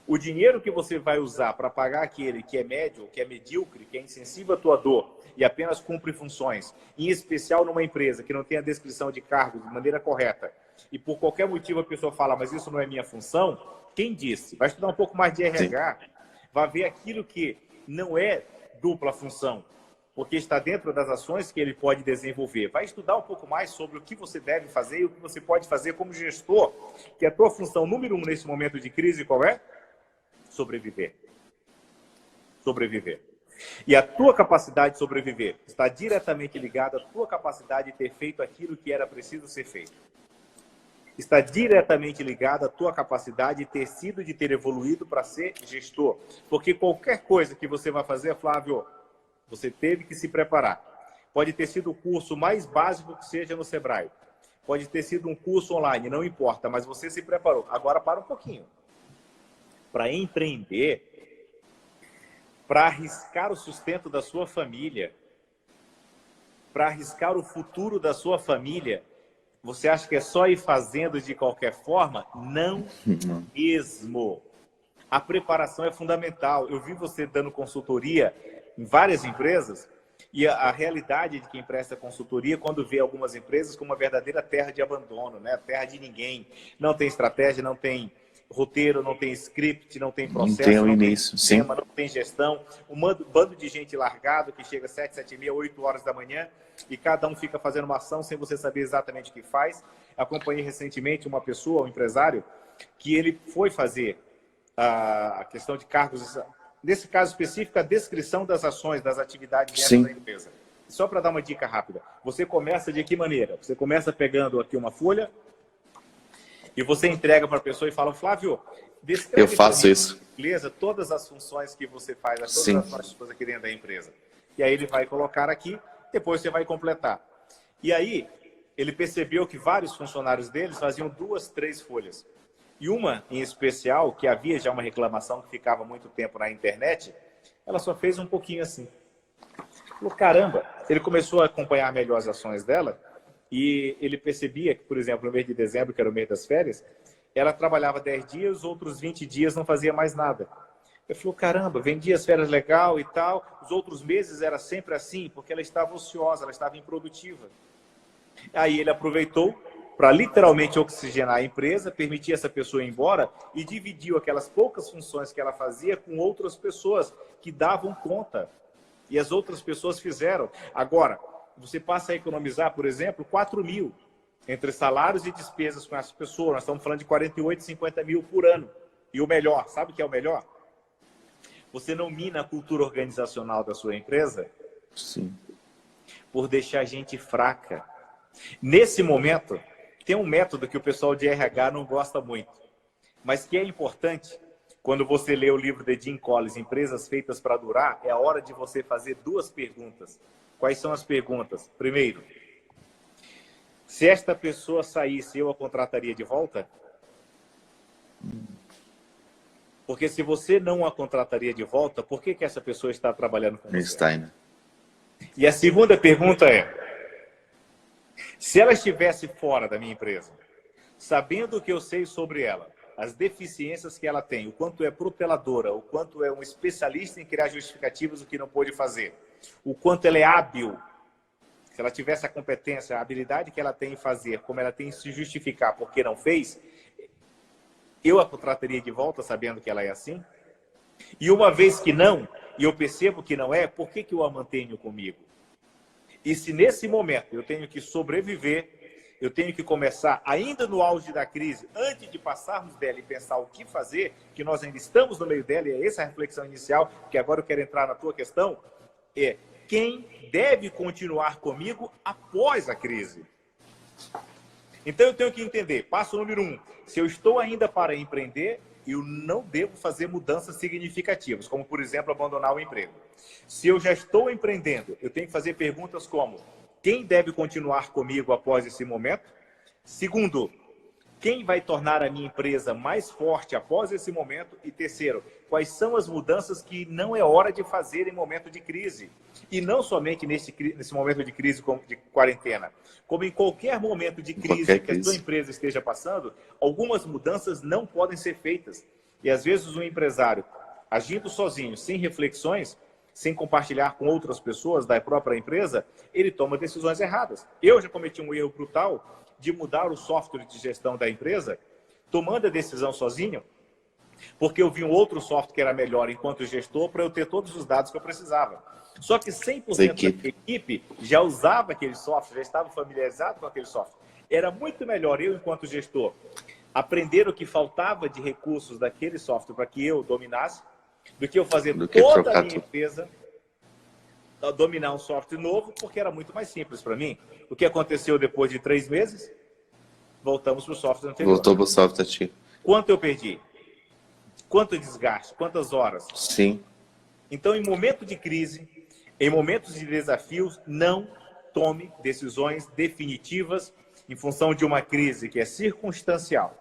B: O dinheiro que você vai usar para pagar aquele que é médio, que é medíocre, que é insensível à tua dor e apenas cumpre funções, em especial numa empresa que não tem a descrição de cargo de maneira correta, e por qualquer motivo a pessoa fala, mas isso não é minha função, quem disse? Vai estudar um pouco mais de RH, vai ver aquilo que não é dupla função, porque está dentro das ações que ele pode desenvolver. Vai estudar um pouco mais sobre o que você deve fazer e o que você pode fazer como gestor, que a tua função número 1 nesse momento de crise qual é? Sobreviver. Sobreviver. E a tua capacidade de sobreviver está diretamente ligada à tua capacidade de ter feito aquilo que era preciso ser feito. Está diretamente ligada à tua capacidade de ter sido, de ter evoluído para ser gestor. Porque qualquer coisa que você vai fazer, Flávio, você teve que se preparar. Pode ter sido o curso mais básico que seja no Sebrae. Pode ter sido um curso online, não importa, mas você se preparou. Agora para um pouquinho. Para empreender, para arriscar o sustento da sua família, para arriscar o futuro da sua família, você acha que é só ir fazendo de qualquer forma? Não mesmo. A preparação é fundamental. Eu vi você dando consultoria em várias empresas e a realidade de quem presta consultoria, quando vê algumas empresas como uma verdadeira terra de abandono, né? Terra de ninguém. Não tem estratégia, não tem roteiro, não tem script, não tem processo, não tem sistema, não tem gestão. Um bando de gente largado que chega às 7, 7 e meia, 8 horas da manhã e cada um fica fazendo uma ação sem você saber exatamente o que faz. Acompanhei recentemente uma pessoa, um empresário, que ele foi fazer a questão de cargos, nesse caso específico, a descrição das ações, das atividades dentro da empresa. Só para dar uma dica rápida, você começa de que maneira? Você começa pegando aqui uma folha e você entrega para a pessoa e fala, Flávio, descreve,
A: eu faço isso,
B: beleza, todas as funções que você faz, todas as ações aqui dentro da empresa. E aí ele vai colocar aqui, depois você vai completar. E aí ele percebeu que vários funcionários deles faziam 2, 3 folhas. E uma, em especial, que havia já uma reclamação que ficava muito tempo na internet, ela só fez um pouquinho assim. Falou, caramba! Ele começou a acompanhar melhor as ações dela e ele percebia que, por exemplo, no mês de dezembro, que era o mês das férias, ela trabalhava 10 dias, os outros 20 dias não fazia mais nada. Ele falou, caramba, vendia as férias legal e tal, os outros meses era sempre assim, porque ela estava ociosa, ela estava improdutiva. Aí ele aproveitou para literalmente oxigenar a empresa, permitir essa pessoa ir embora e dividiu aquelas poucas funções que ela fazia com outras pessoas que davam conta. E as outras pessoas fizeram. Agora, você passa a economizar, por exemplo, 4 mil entre salários e despesas com essa pessoa. Nós estamos falando de 48, 50 mil por ano. E o melhor, sabe o que é o melhor? Você não mina a cultura organizacional da sua empresa por deixar gente fraca. Nesse momento, tem um método que o pessoal de RH não gosta muito, mas que é importante. Quando você lê o livro de Jim Collins, Empresas Feitas para Durar, é a hora de você fazer 2 perguntas. Quais são as perguntas? Primeiro, se esta pessoa saísse, eu a contrataria de volta? Porque se você não a contrataria de volta, por que essa pessoa está trabalhando com você? E a segunda pergunta é, se ela estivesse fora da minha empresa, sabendo o que eu sei sobre ela, as deficiências que ela tem, o quanto é proteladora, o quanto é um especialista em criar justificativas do que não pôde fazer, o quanto ela é hábil, se ela tivesse a competência, a habilidade que ela tem em fazer, como ela tem em se justificar porque não fez, eu a contrataria de volta sabendo que ela é assim? E uma vez que não, e eu percebo que não é, por que que eu a mantenho comigo? E se nesse momento eu tenho que sobreviver, eu tenho que começar, ainda no auge da crise, antes de passarmos dela e pensar o que fazer, que nós ainda estamos no meio dela, e é essa a reflexão inicial, que agora eu quero entrar na tua questão, é quem deve continuar comigo após a crise. Então eu tenho que entender, passo número 1, se eu estou ainda para empreender, eu não devo fazer mudanças significativas, como, por exemplo, abandonar o emprego. Se eu já estou empreendendo, eu tenho que fazer perguntas como: quem deve continuar comigo após esse momento? Segundo, quem vai tornar a minha empresa mais forte após esse momento? E terceiro, quais são as mudanças que não é hora de fazer em momento de crise? E não somente nesse momento de crise de quarentena, como em qualquer momento de crise que a sua empresa esteja passando, algumas mudanças não podem ser feitas. E às vezes um empresário, agindo sozinho, sem reflexões, sem compartilhar com outras pessoas da própria empresa, ele toma decisões erradas. Eu já cometi um erro brutal de mudar o software de gestão da empresa, tomando a decisão sozinho, porque eu vi um outro software que era melhor enquanto gestor para eu ter todos os dados que eu precisava. Só que 100% da equipe já usava aquele software, já estava familiarizado com aquele software. Era muito melhor eu, enquanto gestor, aprender o que faltava de recursos daquele software para que eu dominasse, do que eu fazer toda a minha empresa dominar um software novo, porque era muito mais simples para mim. O que aconteceu depois de 3 meses? Voltamos para o software anterior.
A: Voltou para o software antigo.
B: Quanto eu perdi? Quanto desgaste? Quantas horas?
A: Sim.
B: Então, em momento de crise, em momentos de desafios, não tome decisões definitivas em função de uma crise que é circunstancial.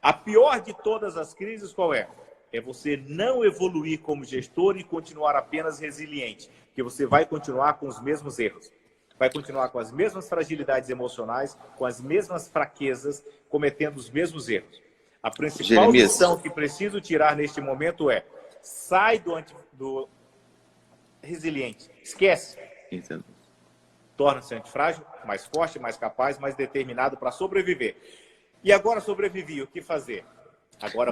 B: A pior de todas as crises, qual é? É você não evoluir como gestor e continuar apenas resiliente, porque você vai continuar com os mesmos erros. Vai continuar com as mesmas fragilidades emocionais, com as mesmas fraquezas, cometendo os mesmos erros. A principal lição que preciso tirar neste momento é: sai do resiliente. Esquece.
A: Entendo.
B: Torna-se antifrágil, mais forte, mais capaz, mais determinado para sobreviver. E agora sobrevivi, o que fazer? Agora,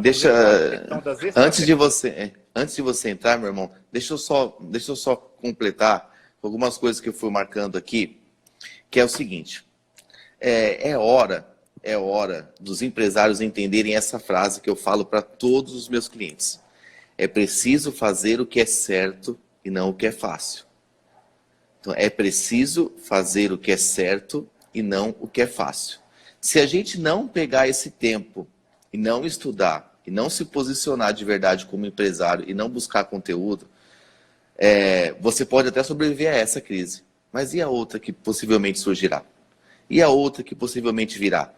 B: antes de você entrar, meu irmão, deixa eu só completar algumas coisas que eu fui marcando aqui, que é o seguinte: é hora dos empresários entenderem essa frase que eu falo para todos os meus clientes. É preciso fazer o que é certo e não o que é fácil. Então, é preciso fazer o que é certo e não o que é fácil. Se a gente não pegar esse tempo e não estudar, e não se posicionar de verdade como empresário e não buscar conteúdo, você pode até sobreviver a essa crise. Mas e a outra que possivelmente surgirá? E a outra que possivelmente virá?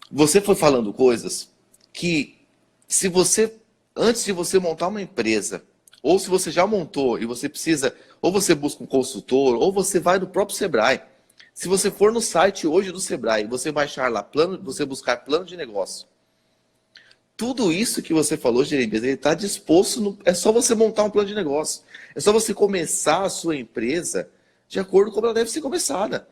B: Você foi falando coisas que, se você, antes de você montar uma empresa, ou se você já montou e você precisa, ou você busca um consultor, ou você vai no próprio Sebrae. Se você for no site hoje do Sebrae, você baixar lá, você buscar plano de negócio. Tudo isso que você falou, Jeremias, ele está disposto, é só você montar um plano de negócio. É só você começar a sua empresa de acordo com como ela deve ser começada.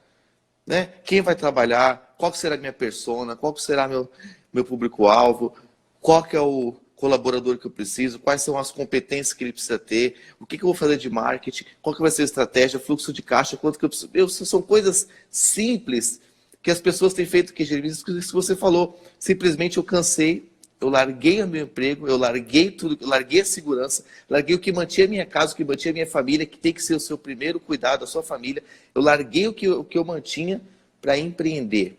B: Né? Quem vai trabalhar, qual que será a minha persona, qual que será meu público-alvo, qual que é o colaborador que eu preciso, quais são as competências que ele precisa ter, o que eu vou fazer de marketing, qual que vai ser a estratégia, fluxo de caixa, quanto que eu preciso. São coisas simples que as pessoas têm feito, que Jeremias, isso que você falou. Simplesmente eu cansei, eu larguei o meu emprego, eu larguei tudo, eu larguei a segurança, larguei o que mantinha a minha casa, o que mantinha a minha família, que tem que ser o seu primeiro cuidado, a sua família. Eu larguei o que eu mantinha para empreender.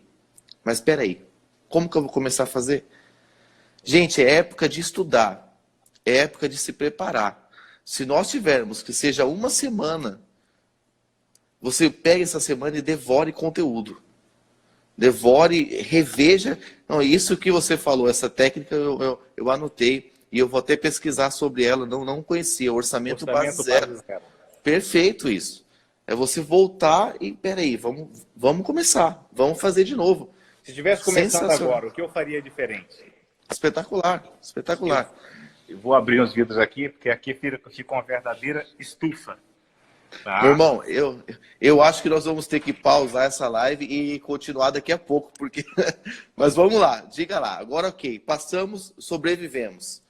B: Mas espera aí, como que eu vou começar a fazer? Gente, é época de estudar, é época de se preparar. Se nós tivermos que seja uma semana, você pega essa semana e devore conteúdo. Devore, reveja. Não, isso que você falou, essa técnica eu anotei e eu vou até pesquisar sobre ela, não conhecia. Orçamento base zero. Perfeito isso. É você voltar e, peraí, vamos começar, vamos fazer de novo. Se tivesse começado agora, o que eu faria diferente?
A: Espetacular, espetacular.
B: Eu vou abrir os vidros aqui, porque aqui fica uma verdadeira estufa. Tá?
A: Meu irmão, eu acho que nós vamos ter que pausar essa live e continuar daqui a pouco, porque... Mas vamos lá, diga lá. Agora, ok, passamos, sobrevivemos.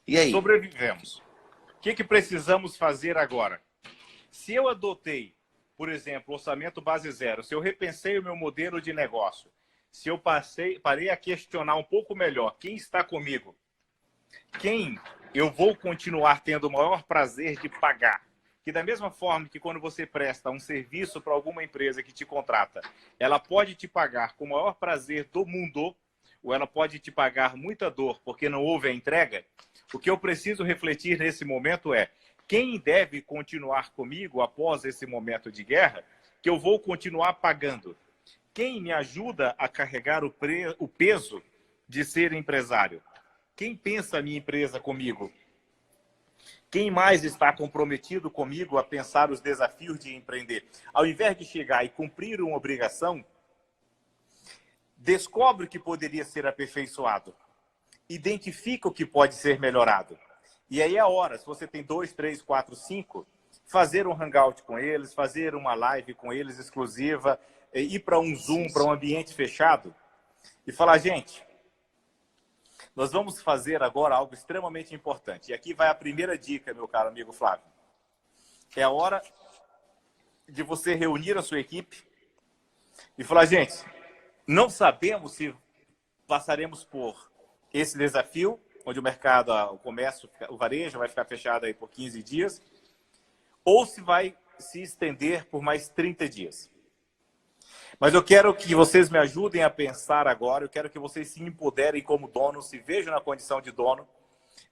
A: E aí?
B: Sobrevivemos. que precisamos fazer agora? Se eu adotei, por exemplo, orçamento base zero, se eu repensei o meu modelo de negócio, se eu parei a questionar um pouco melhor quem está comigo, quem eu vou continuar tendo o maior prazer de pagar, que da mesma forma que quando você presta um serviço para alguma empresa que te contrata, ela pode te pagar com o maior prazer do mundo, ou ela pode te pagar muita dor porque não houve a entrega, o que eu preciso refletir nesse momento é quem deve continuar comigo após esse momento de guerra, que eu vou continuar pagando. Quem me ajuda a carregar o peso de ser empresário? Quem pensa a minha empresa comigo? Quem mais está comprometido comigo a pensar os desafios de empreender? Ao invés de chegar e cumprir uma obrigação, descobre o que poderia ser aperfeiçoado. Identifica o que pode ser melhorado. E aí é a hora, se você tem 2, 3, 4, 5, fazer um hangout com eles, fazer uma live com eles exclusiva, ir para um Zoom, para um ambiente fechado e falar, gente, nós vamos fazer agora algo extremamente importante. E aqui vai a primeira dica, meu caro amigo Flávio. É a hora de você reunir a sua equipe e falar, gente, não sabemos se passaremos por esse desafio, onde o mercado, o comércio, o varejo vai ficar fechado aí por 15 dias, ou se vai se estender por mais 30 dias. Mas eu quero que vocês me ajudem a pensar agora, eu quero que vocês se empoderem como donos, se vejam na condição de dono.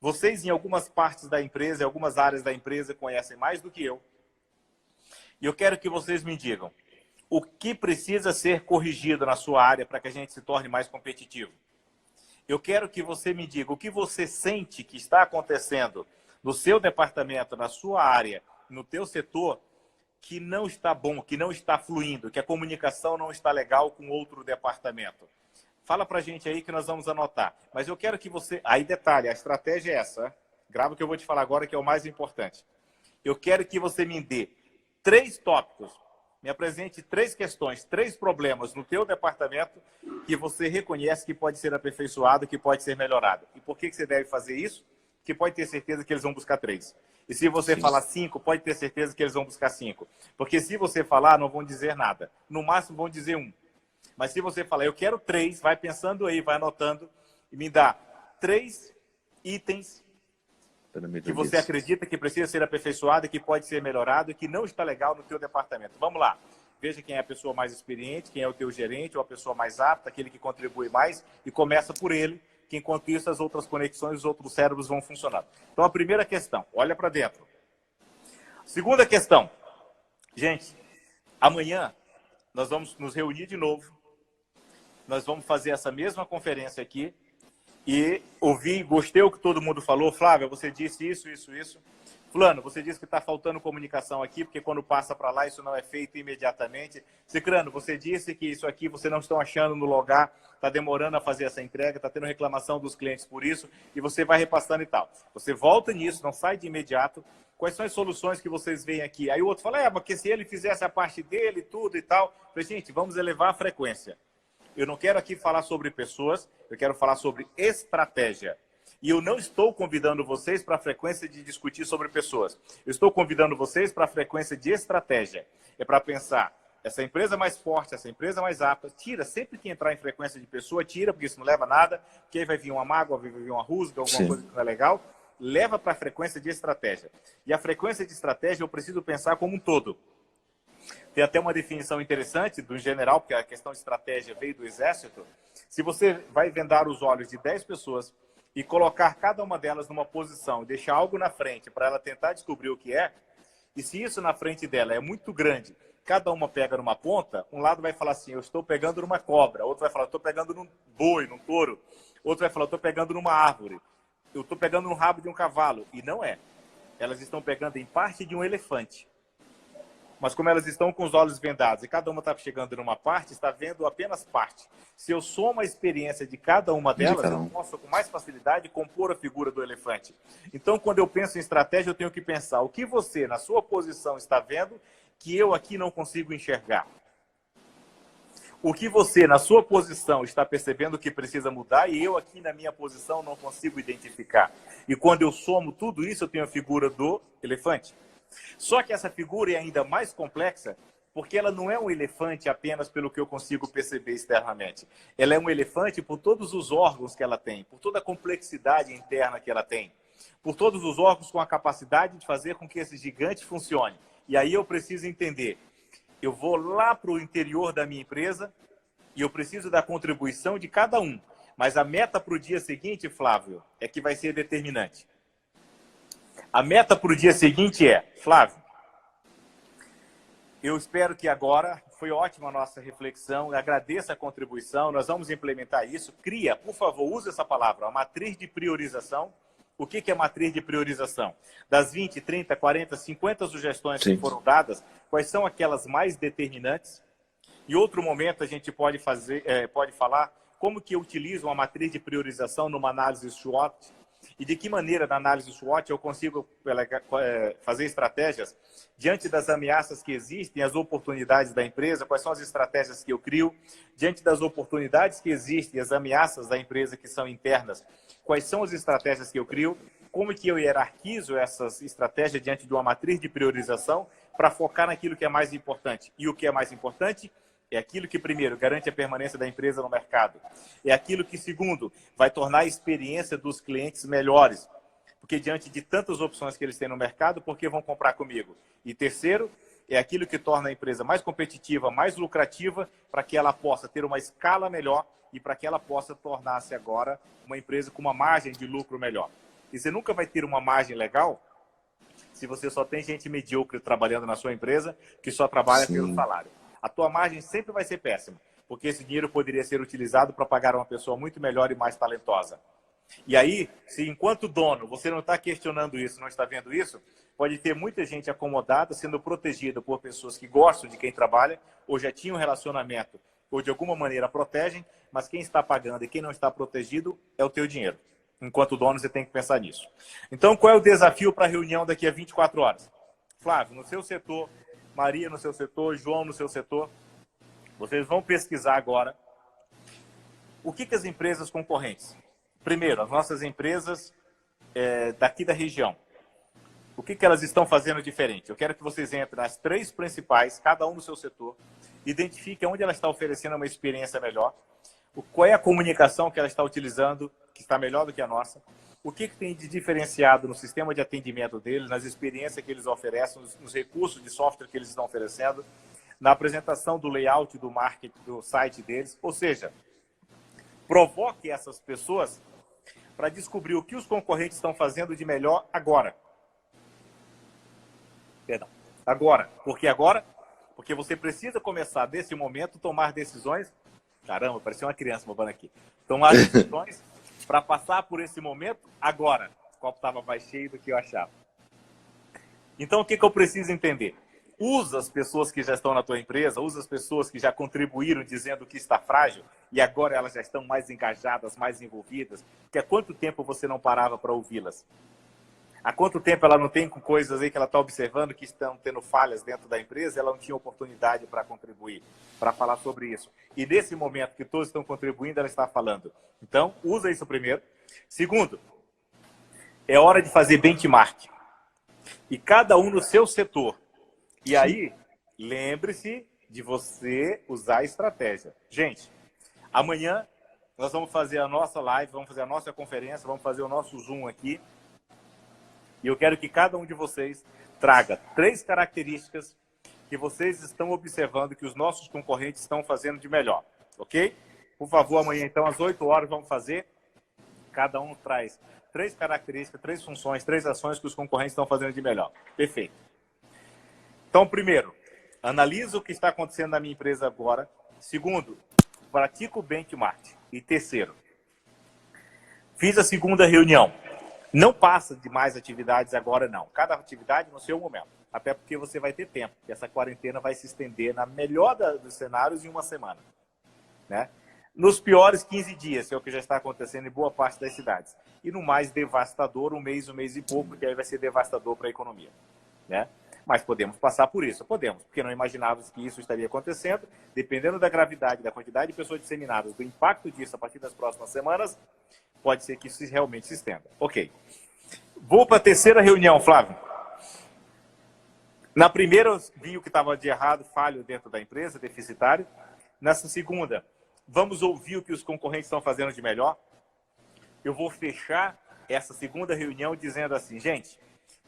B: Vocês, em algumas partes da empresa, em algumas áreas da empresa, conhecem mais do que eu. E eu quero que vocês me digam o que precisa ser corrigido na sua área para que a gente se torne mais competitivo. Eu quero que você me diga o que você sente que está acontecendo no seu departamento, na sua área, no teu setor, que não está bom, que não está fluindo, que a comunicação não está legal com outro departamento. Fala pra gente aí que nós vamos anotar. Mas eu quero que você... Aí, detalhe, a estratégia é essa. Grava o que eu vou te falar agora, que é o mais importante. Eu quero que você me dê 3 tópicos, me apresente 3 questões, 3 problemas no teu departamento que você reconhece que pode ser aperfeiçoado, que pode ser melhorado. E por que você deve fazer isso? Que pode ter certeza que eles vão buscar 3. E se você falar 5, pode ter certeza que eles vão buscar 5. Porque se você falar, não vão dizer nada. No máximo, vão dizer 1. Mas se você falar, eu quero 3, vai pensando aí, vai anotando e me dá 3 itens que você acredita que precisa ser aperfeiçoado, que pode ser melhorado e que não está legal no teu departamento. Vamos lá. Veja quem é a pessoa mais experiente, quem é o teu gerente ou a pessoa mais apta, aquele que contribui mais e começa por ele, que enquanto isso as outras conexões, os outros cérebros vão funcionando. Então a primeira questão, olha para dentro. Segunda questão. Gente, amanhã nós vamos nos reunir de novo. Nós vamos fazer essa mesma conferência aqui. E ouvi, gostei o que todo mundo falou. Flávia, você disse isso, isso, isso. Fulano, você disse que está faltando comunicação aqui, porque quando passa para lá isso não é feito imediatamente. Cicrano, você disse que isso aqui você não estão achando no lugar, está demorando a fazer essa entrega, está tendo reclamação dos clientes por isso, e você vai repassando e tal. Você volta nisso, não sai de imediato. Quais são as soluções que vocês veem aqui? Aí o outro fala, porque se ele fizesse a parte dele, tudo e tal. Eu falei, gente, vamos elevar a frequência. Eu não quero aqui falar sobre pessoas, eu quero falar sobre estratégia. E eu não estou convidando vocês para a frequência de discutir sobre pessoas. Eu estou convidando vocês para a frequência de estratégia. É para pensar, essa empresa mais forte, essa empresa mais apta, tira. Sempre que entrar em frequência de pessoa, tira, porque isso não leva a nada. Porque aí vai vir uma mágoa, vai vir uma rusga, alguma coisa que não é legal. Leva para a frequência de estratégia. E a frequência de estratégia eu preciso pensar como um todo. Tem até uma definição interessante do general, porque a questão de estratégia veio do exército. Se você vai vendar os olhos de 10 pessoas e colocar cada uma delas numa posição, deixar algo na frente para ela tentar descobrir o que é, e se isso na frente dela é muito grande, cada uma pega numa ponta, um lado vai falar assim, eu estou pegando numa cobra, outro vai falar, eu estou pegando num boi, num touro, outro vai falar, eu estou pegando numa árvore, eu estou pegando no rabo de um cavalo, e não é. Elas estão pegando em parte de um elefante. Mas como elas estão com os olhos vendados e cada uma está chegando numa parte, está vendo apenas parte. Se eu somo a experiência de cada uma delas, eu posso com mais facilidade compor a figura do elefante. Então, quando eu penso em estratégia, eu tenho que pensar o que você, na sua posição, está vendo que eu aqui não consigo enxergar. O que você, na sua posição, está percebendo que precisa mudar e eu aqui na minha posição não consigo identificar. E quando eu somo tudo isso, eu tenho a figura do elefante. Só que essa figura é ainda mais complexa porque ela não é um elefante apenas pelo que eu consigo perceber externamente. Ela é um elefante por todos os órgãos que ela tem, por toda a complexidade interna que ela tem, por todos os órgãos com a capacidade de fazer com que esse gigante funcione. E aí eu preciso entender. Eu vou lá para o interior da minha empresa e eu preciso da contribuição de cada um. Mas a meta para o dia seguinte, Flávio, é que vai ser determinante. A meta para o dia seguinte é, Flávio, eu espero que agora, foi ótima a nossa reflexão, agradeço a contribuição, nós vamos implementar isso. Cria, por favor, use essa palavra, a matriz de priorização. O que é matriz de priorização? Das 20, 30, 40, 50 sugestões que foram dadas, quais são aquelas mais determinantes? Em outro momento a gente pode falar como que eu utilizo uma matriz de priorização numa análise SWOT e de que maneira na análise SWOT eu consigo fazer estratégias diante das ameaças que existem, as oportunidades da empresa, quais são as estratégias que eu crio, diante das oportunidades que existem, as ameaças da empresa que são internas, quais são as estratégias que eu crio, como que eu hierarquizo essas estratégias diante de uma matriz de priorização para focar naquilo que é mais importante. E o que é mais importante é aquilo que, primeiro, garante a permanência da empresa no mercado. É aquilo que, segundo, vai tornar a experiência dos clientes melhores. Porque diante de tantas opções que eles têm no mercado, por que vão comprar comigo? E terceiro, é aquilo que torna a empresa mais competitiva, mais lucrativa, para que ela possa ter uma escala melhor e para que ela possa tornar-se agora uma empresa com uma margem de lucro melhor. E você nunca vai ter uma margem legal se você só tem gente medíocre trabalhando na sua empresa que só trabalha pelo salário. A tua margem sempre vai ser péssima, porque esse dinheiro poderia ser utilizado para pagar uma pessoa muito melhor e mais talentosa. E aí, se enquanto dono você não está questionando isso, não está vendo isso, pode ter muita gente acomodada, sendo protegida por pessoas que gostam de quem trabalha, ou já tinham um relacionamento, ou de alguma maneira protegem, mas quem está pagando e quem não está protegido é o teu dinheiro. Enquanto dono, você tem que pensar nisso. Então, qual é o desafio para a reunião daqui a 24 horas? Flávio, no seu setor, Maria no seu setor, João no seu setor, vocês vão pesquisar agora o que as empresas concorrentes, primeiro, as nossas empresas daqui da região, o que elas estão fazendo diferente? Eu quero que vocês entrem nas 3 principais, cada um no seu setor, identifiquem onde ela está oferecendo uma experiência melhor, qual é a comunicação que ela está utilizando, que está melhor do que a nossa, o que tem de diferenciado no sistema de atendimento deles, nas experiências que eles oferecem, nos recursos de software que eles estão oferecendo, na apresentação do layout do marketing, do site deles. Ou seja, provoque essas pessoas para descobrir o que os concorrentes estão fazendo de melhor agora. Perdão. Agora. Por que agora? Porque você precisa começar, desse momento, tomar decisões. Caramba, parecia uma criança bobando aqui. Tomar decisões para passar por esse momento agora. O copo estava mais cheio do que eu achava. Então, o que eu preciso entender? Usa as pessoas que já estão na tua empresa, usa as pessoas que já contribuíram dizendo que está frágil e agora elas já estão mais engajadas, mais envolvidas. Porque há quanto tempo você não parava para ouvi-las? Há quanto tempo ela não tem com coisas aí que ela está observando que estão tendo falhas dentro da empresa e ela não tinha oportunidade para contribuir, para falar sobre isso. E nesse momento que todos estão contribuindo, ela está falando. Então, usa isso primeiro. Segundo, é hora de fazer benchmark. E cada um no seu setor. E aí, lembre-se de você usar a estratégia. Gente, amanhã nós vamos fazer a nossa live, vamos fazer a nossa conferência, vamos fazer o nosso Zoom aqui. E eu quero que cada um de vocês traga 3 características que vocês estão observando que os nossos concorrentes estão fazendo de melhor. Ok? Por favor, amanhã, então, às 8 horas, vamos fazer. Cada um traz 3 características, 3 funções, 3 ações que os concorrentes estão fazendo de melhor. Perfeito. Então, primeiro, analisa o que está acontecendo na minha empresa agora. Segundo, pratica o benchmark. E terceiro, fiz a segunda reunião. Não passa de mais atividades agora, não. Cada atividade no seu momento. Até porque você vai ter tempo. Porque essa quarentena vai se estender, na melhor dos cenários, em uma semana. Né? Nos piores, 15 dias, que é o que já está acontecendo em boa parte das cidades. E no mais devastador, um mês e pouco, que aí vai ser devastador para a economia. Né? Mas podemos passar por isso, podemos, porque não imaginávamos que isso estaria acontecendo. Dependendo da gravidade, da quantidade de pessoas disseminadas, do impacto disso a partir das próximas semanas, pode ser que isso realmente se estenda. Ok. Vou para a terceira reunião, Flávio. Na primeira, eu vi o que estava de errado, falho dentro da empresa, deficitário. Nessa segunda, vamos ouvir o que os concorrentes estão fazendo de melhor. Eu vou fechar essa segunda reunião dizendo assim, gente,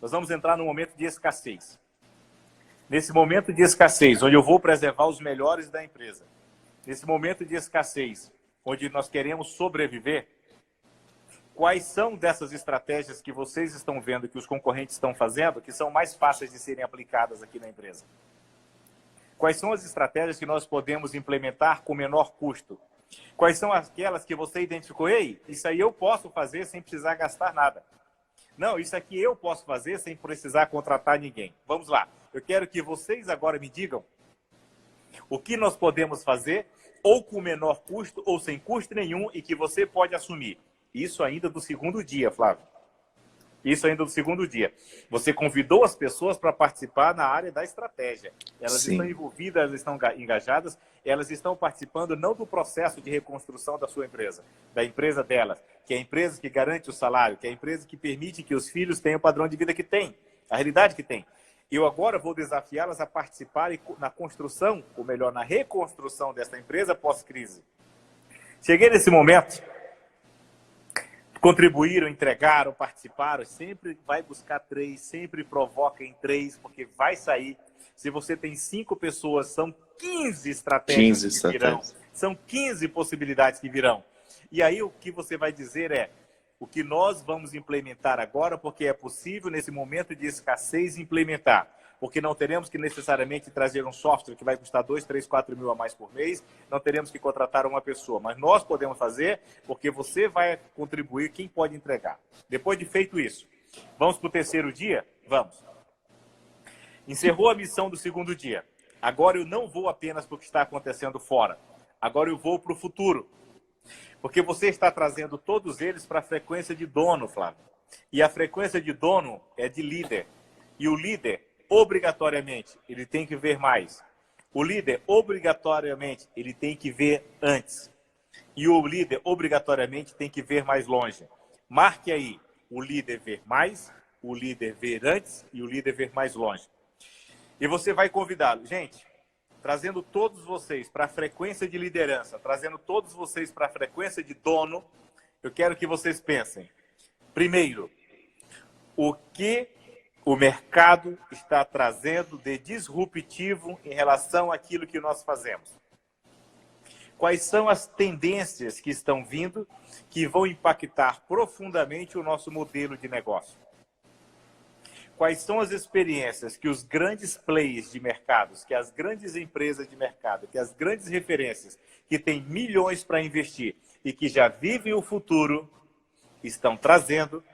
B: nós vamos entrar num momento de escassez. Nesse momento de escassez, onde eu vou preservar os melhores da empresa, nesse momento de escassez, onde nós queremos sobreviver, quais são dessas estratégias que vocês estão vendo que os concorrentes estão fazendo, que são mais fáceis de serem aplicadas aqui na empresa? Quais são as estratégias que nós podemos implementar com menor custo? Quais são aquelas que você identificou? Ei, isso aí eu posso fazer sem precisar gastar nada. Não, isso aqui eu posso fazer sem precisar contratar ninguém. Vamos lá. Eu quero que vocês agora me digam o que nós podemos fazer, ou com menor custo, ou sem custo nenhum, e que você pode assumir. Isso ainda do segundo dia, Flávio. Isso ainda do segundo dia. Você convidou as pessoas para participar na área da estratégia. Elas
A: Sim.
B: estão envolvidas, elas estão engajadas, elas estão participando não do processo de reconstrução da sua empresa, da empresa delas, que é a empresa que garante o salário, que é a empresa que permite que os filhos tenham o padrão de vida que tem, a realidade que tem. Eu agora vou desafiá-las a participarem na construção, ou melhor, na reconstrução dessa empresa pós-crise. Cheguei nesse momento, contribuíram, entregaram, participaram, sempre vai buscar 3, sempre provoca em 3, porque vai sair. Se você tem 5 pessoas, são 15 estratégias que virão. São 15 possibilidades que virão. E aí o que você vai dizer é o que nós vamos implementar agora, porque é possível nesse momento de escassez implementar. Porque não teremos que necessariamente trazer um software que vai custar 2, 3, 4 mil a mais por mês, não teremos que contratar uma pessoa, mas nós podemos fazer porque você vai contribuir, quem pode entregar. Depois de feito isso, vamos para o terceiro dia? Vamos. Encerrou a missão do segundo dia. Agora eu não vou apenas para o que está acontecendo fora, agora eu vou para o futuro. Porque você está trazendo todos eles para a frequência de dono, Flávio. E a frequência de dono é de líder. E o líder, obrigatoriamente, ele tem que ver mais. O líder, obrigatoriamente, ele tem que ver antes. E o líder, obrigatoriamente, tem que ver mais longe. Marque aí, o líder ver mais, o líder ver antes e o líder ver mais longe. E você vai convidá-lo. Gente, trazendo todos vocês para a frequência de liderança, trazendo todos vocês para a frequência de dono, eu quero que vocês pensem. Primeiro, o que o mercado está trazendo de disruptivo em relação àquilo que nós fazemos? Quais são as tendências que estão vindo que vão impactar profundamente o nosso modelo de negócio? Quais são as experiências que os grandes players de mercados, que as grandes empresas de mercado, que as grandes referências que têm milhões para investir e que já vivem o futuro estão trazendo,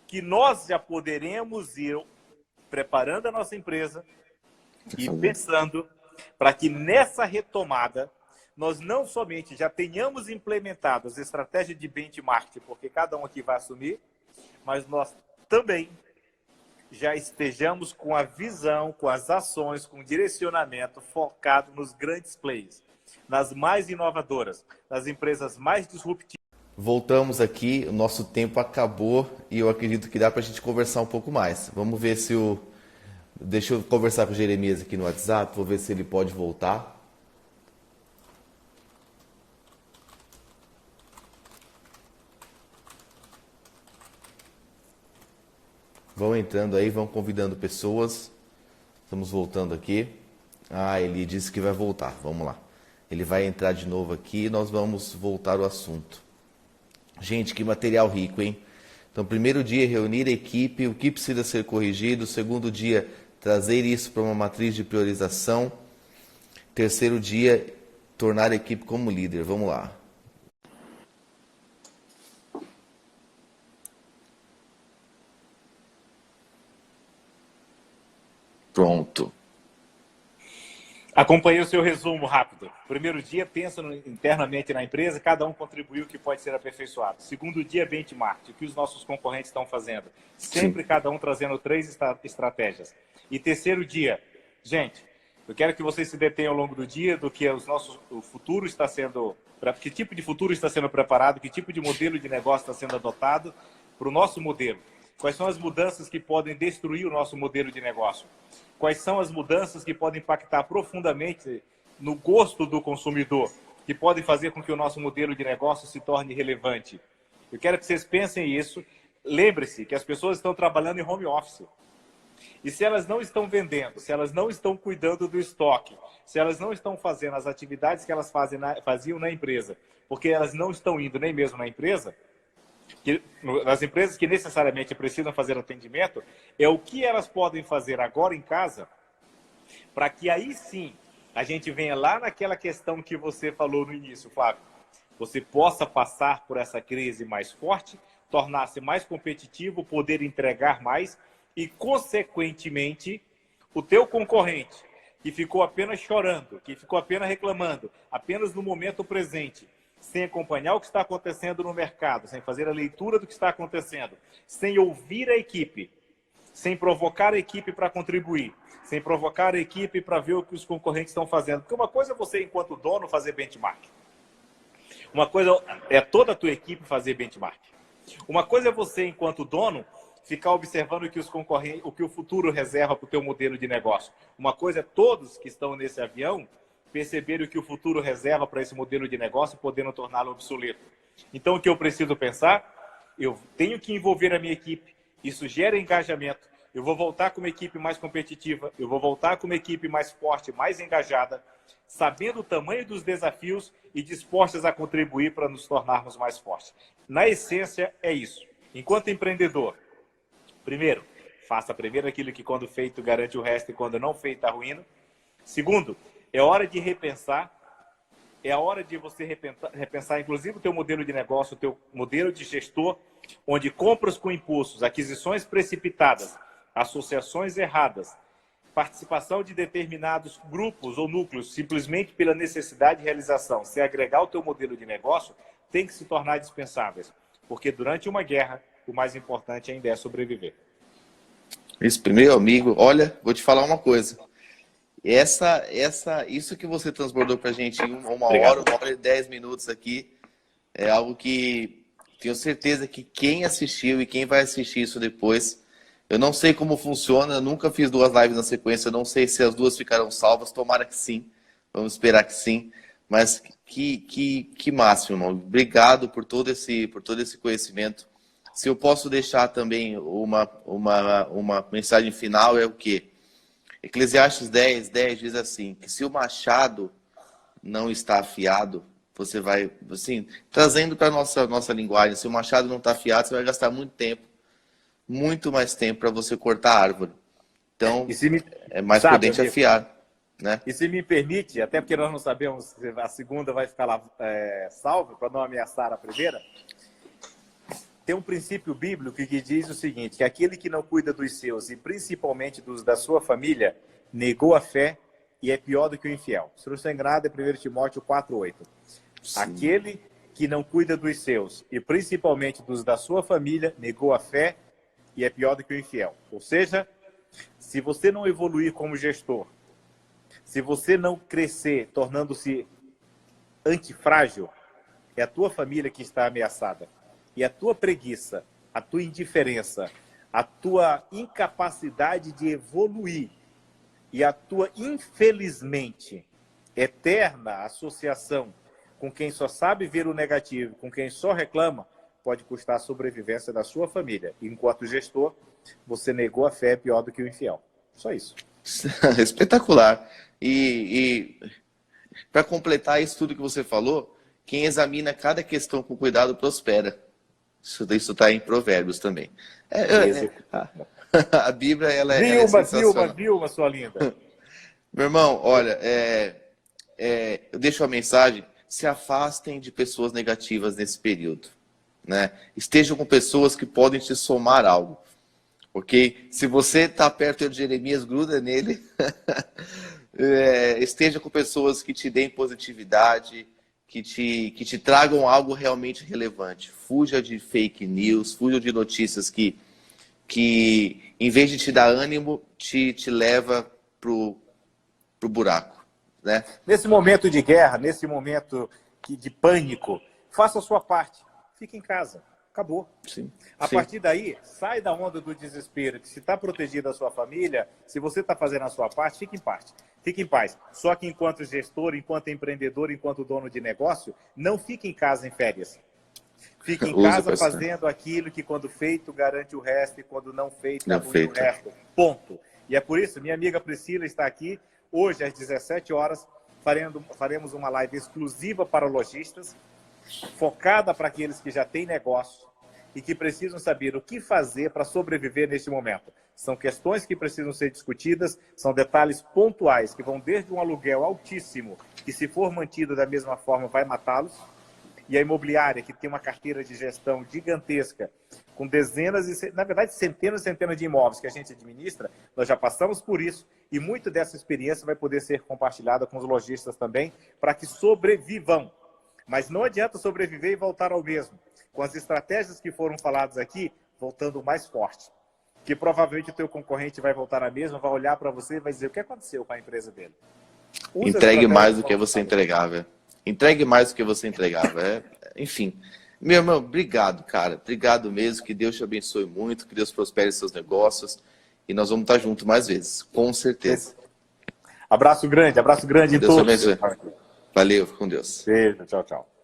B: que nós já poderemos ir preparando a nossa empresa e pensando para que nessa retomada nós não somente já tenhamos implementado as estratégias de benchmark, porque cada um aqui vai assumir, mas nós também já estejamos com a visão, com as ações, com o direcionamento focado nos grandes players, nas mais inovadoras, nas empresas mais disruptivas.
A: Voltamos aqui, o nosso tempo acabou e eu acredito que dá para a gente conversar um pouco mais. Vamos ver se o... Deixa eu conversar com o Jeremias aqui no WhatsApp, vou ver se ele pode voltar. Vão entrando aí, vão convidando pessoas. Estamos voltando aqui. Ah, ele disse que vai voltar. Vamos lá. Ele vai entrar de novo aqui e nós vamos voltar ao assunto. Gente, que material rico, hein? Então, primeiro dia, reunir a equipe, o que precisa ser corrigido. Segundo dia, trazer isso para uma matriz de priorização. Terceiro dia, tornar a equipe como líder. Vamos lá. Pronto.
B: Acompanhei o seu resumo rápido. Primeiro dia, pensa internamente na empresa, cada um contribuiu o que pode ser aperfeiçoado. Segundo dia, benchmark, o que os nossos concorrentes estão fazendo. Sempre cada um trazendo 3 estratégias. E terceiro dia, gente, eu quero que vocês se detenham ao longo do dia do que o futuro está sendo, que tipo de futuro está sendo preparado, que tipo de modelo de negócio está sendo adotado para o nosso modelo. Quais são as mudanças que podem destruir o nosso modelo de negócio? Quais são as mudanças que podem impactar profundamente no gosto do consumidor, que podem fazer com que o nosso modelo de negócio se torne relevante? Eu quero que vocês pensem isso. Lembre-se que as pessoas estão trabalhando em home office. E se elas não estão vendendo, se elas não estão cuidando do estoque, se elas não estão fazendo as atividades que elas faziam na empresa, porque elas não estão indo nem mesmo na empresa, nas empresas que necessariamente precisam fazer atendimento, é o que elas podem fazer agora em casa, para que aí sim a gente venha lá naquela questão que você falou no início, Flávio. Você possa passar por essa crise mais forte, tornar-se mais competitivo, poder entregar mais e, consequentemente, o teu concorrente, que ficou apenas chorando, que ficou apenas reclamando, apenas no momento presente, sem acompanhar o que está acontecendo no mercado, sem fazer a leitura do que está acontecendo, sem ouvir a equipe, sem provocar a equipe para contribuir, sem provocar a equipe para ver o que os concorrentes estão fazendo. Porque uma coisa é você, enquanto dono, fazer benchmark. Uma coisa é toda a tua equipe fazer benchmark. Uma coisa é você, enquanto dono, ficar observando o que os concorrentes, o que o futuro reserva para o teu modelo de negócio. Uma coisa é todos que estão nesse avião perceberem o que o futuro reserva para esse modelo de negócio, podendo torná-lo obsoleto. Então, o que eu preciso pensar? Eu tenho que envolver a minha equipe. Isso gera engajamento. Eu vou voltar com uma equipe mais competitiva. Eu vou voltar com uma equipe mais forte, mais engajada, sabendo o tamanho dos desafios e dispostas a contribuir para nos tornarmos mais fortes. Na essência, é isso. Enquanto empreendedor, primeiro, faça primeiro aquilo que quando feito garante o resto e quando não feito arruína. Segundo, é hora de repensar, é a hora de você repensar inclusive o teu modelo de negócio, o teu modelo de gestor, onde compras com impulsos, aquisições precipitadas, associações erradas, participação de determinados grupos ou núcleos simplesmente pela necessidade de realização, se agregar ao teu modelo de negócio, tem que se tornar dispensáveis. Porque durante uma guerra, o mais importante ainda é sobreviver.
A: Isso, meu amigo, olha, vou te falar uma coisa. Isso que você transbordou para a gente em uma hora e 10 minutos aqui, é algo que tenho certeza que quem assistiu e quem vai assistir isso depois, eu não sei como funciona, eu nunca fiz 2 lives na sequência, eu não sei se as 2 ficarão salvas, tomara que sim, vamos esperar que sim, mas que máximo, irmão. Obrigado por todo esse conhecimento. Se eu posso deixar também uma mensagem final, é o quê? Eclesiastes 10 diz assim, que se o machado não está afiado, você vai, assim, trazendo para a nossa linguagem, se o machado não está afiado, você vai gastar muito mais tempo para você cortar a árvore. Então, é mais prudente afiar. Né?
B: E se me permite, até porque nós não sabemos se a segunda vai ficar lá salva, para não ameaçar a primeira, tem um princípio bíblico que diz o seguinte, que aquele que não cuida dos seus, e principalmente dos da sua família, negou a fé e é pior do que o infiel. Se não estou enganado, é 1 Timóteo 4:8. Aquele que não cuida dos seus, e principalmente dos da sua família, negou a fé e é pior do que o infiel. Ou seja, se você não evoluir como gestor, se você não crescer tornando-se antifrágil, é a tua família que está ameaçada. E a tua preguiça, a tua indiferença, a tua incapacidade de evoluir e a tua, infelizmente, eterna associação com quem só sabe ver o negativo, com quem só reclama, pode custar a sobrevivência da sua família. E, enquanto gestor, você negou a fé pior do que o infiel. Só isso.
A: Espetacular. E para completar isso tudo que você falou, quem examina cada questão com cuidado prospera. Isso está em Provérbios também. A Bíblia, ela é sensacional.
B: Vilma, sua linda.
A: Meu irmão, olha, eu deixo a mensagem, se afastem de pessoas negativas nesse período. Né? Estejam com pessoas que podem te somar algo. Ok? Se você está perto de Jeremias, gruda nele. Esteja com pessoas que te deem positividade, que te tragam algo realmente relevante. Fuja de fake news, fuja de notícias que em vez de te dar ânimo, te leva pro buraco, né?
B: Nesse momento de guerra, nesse momento de pânico, faça a sua parte. Fique em casa. Acabou.
A: Sim,
B: A
A: sim.
B: partir daí, sai da onda do desespero, que se está protegida a sua família, se você está fazendo a sua parte, fique em paz. Fique em paz. Só que enquanto gestor, enquanto empreendedor, enquanto dono de negócio, não fique em casa em férias. Fique em casa fazendo aquilo que quando feito garante o resto e quando não feito garante o resto. Ponto. E é por isso, minha amiga Priscila está aqui. Hoje, às 17 horas, faremos uma live exclusiva para lojistas, focada para aqueles que já têm negócio e que precisam saber o que fazer para sobreviver neste momento. São questões que precisam ser discutidas, são detalhes pontuais que vão desde um aluguel altíssimo, que se for mantido da mesma forma vai matá-los, e a imobiliária, que tem uma carteira de gestão gigantesca, com dezenas e, na verdade, centenas e centenas de imóveis que a gente administra, nós já passamos por isso, e muito dessa experiência vai poder ser compartilhada com os lojistas também, para que sobrevivam. Mas não adianta sobreviver e voltar ao mesmo. Com as estratégias que foram faladas aqui, voltando mais forte. Que provavelmente o teu concorrente vai voltar à mesma, vai olhar para você e vai dizer o que aconteceu com a empresa dele.
A: Entregue mais do que você entregava. Entregue mais do que você entregava. Enfim. Meu irmão, obrigado, cara. Obrigado mesmo. Que Deus te abençoe muito. Que Deus prospere seus negócios. E nós vamos estar juntos mais vezes. Com certeza.
B: Abraço grande em
A: Deus
B: todos.
A: abençoe. Valeu, com Deus.
B: Beijo, tchau, tchau.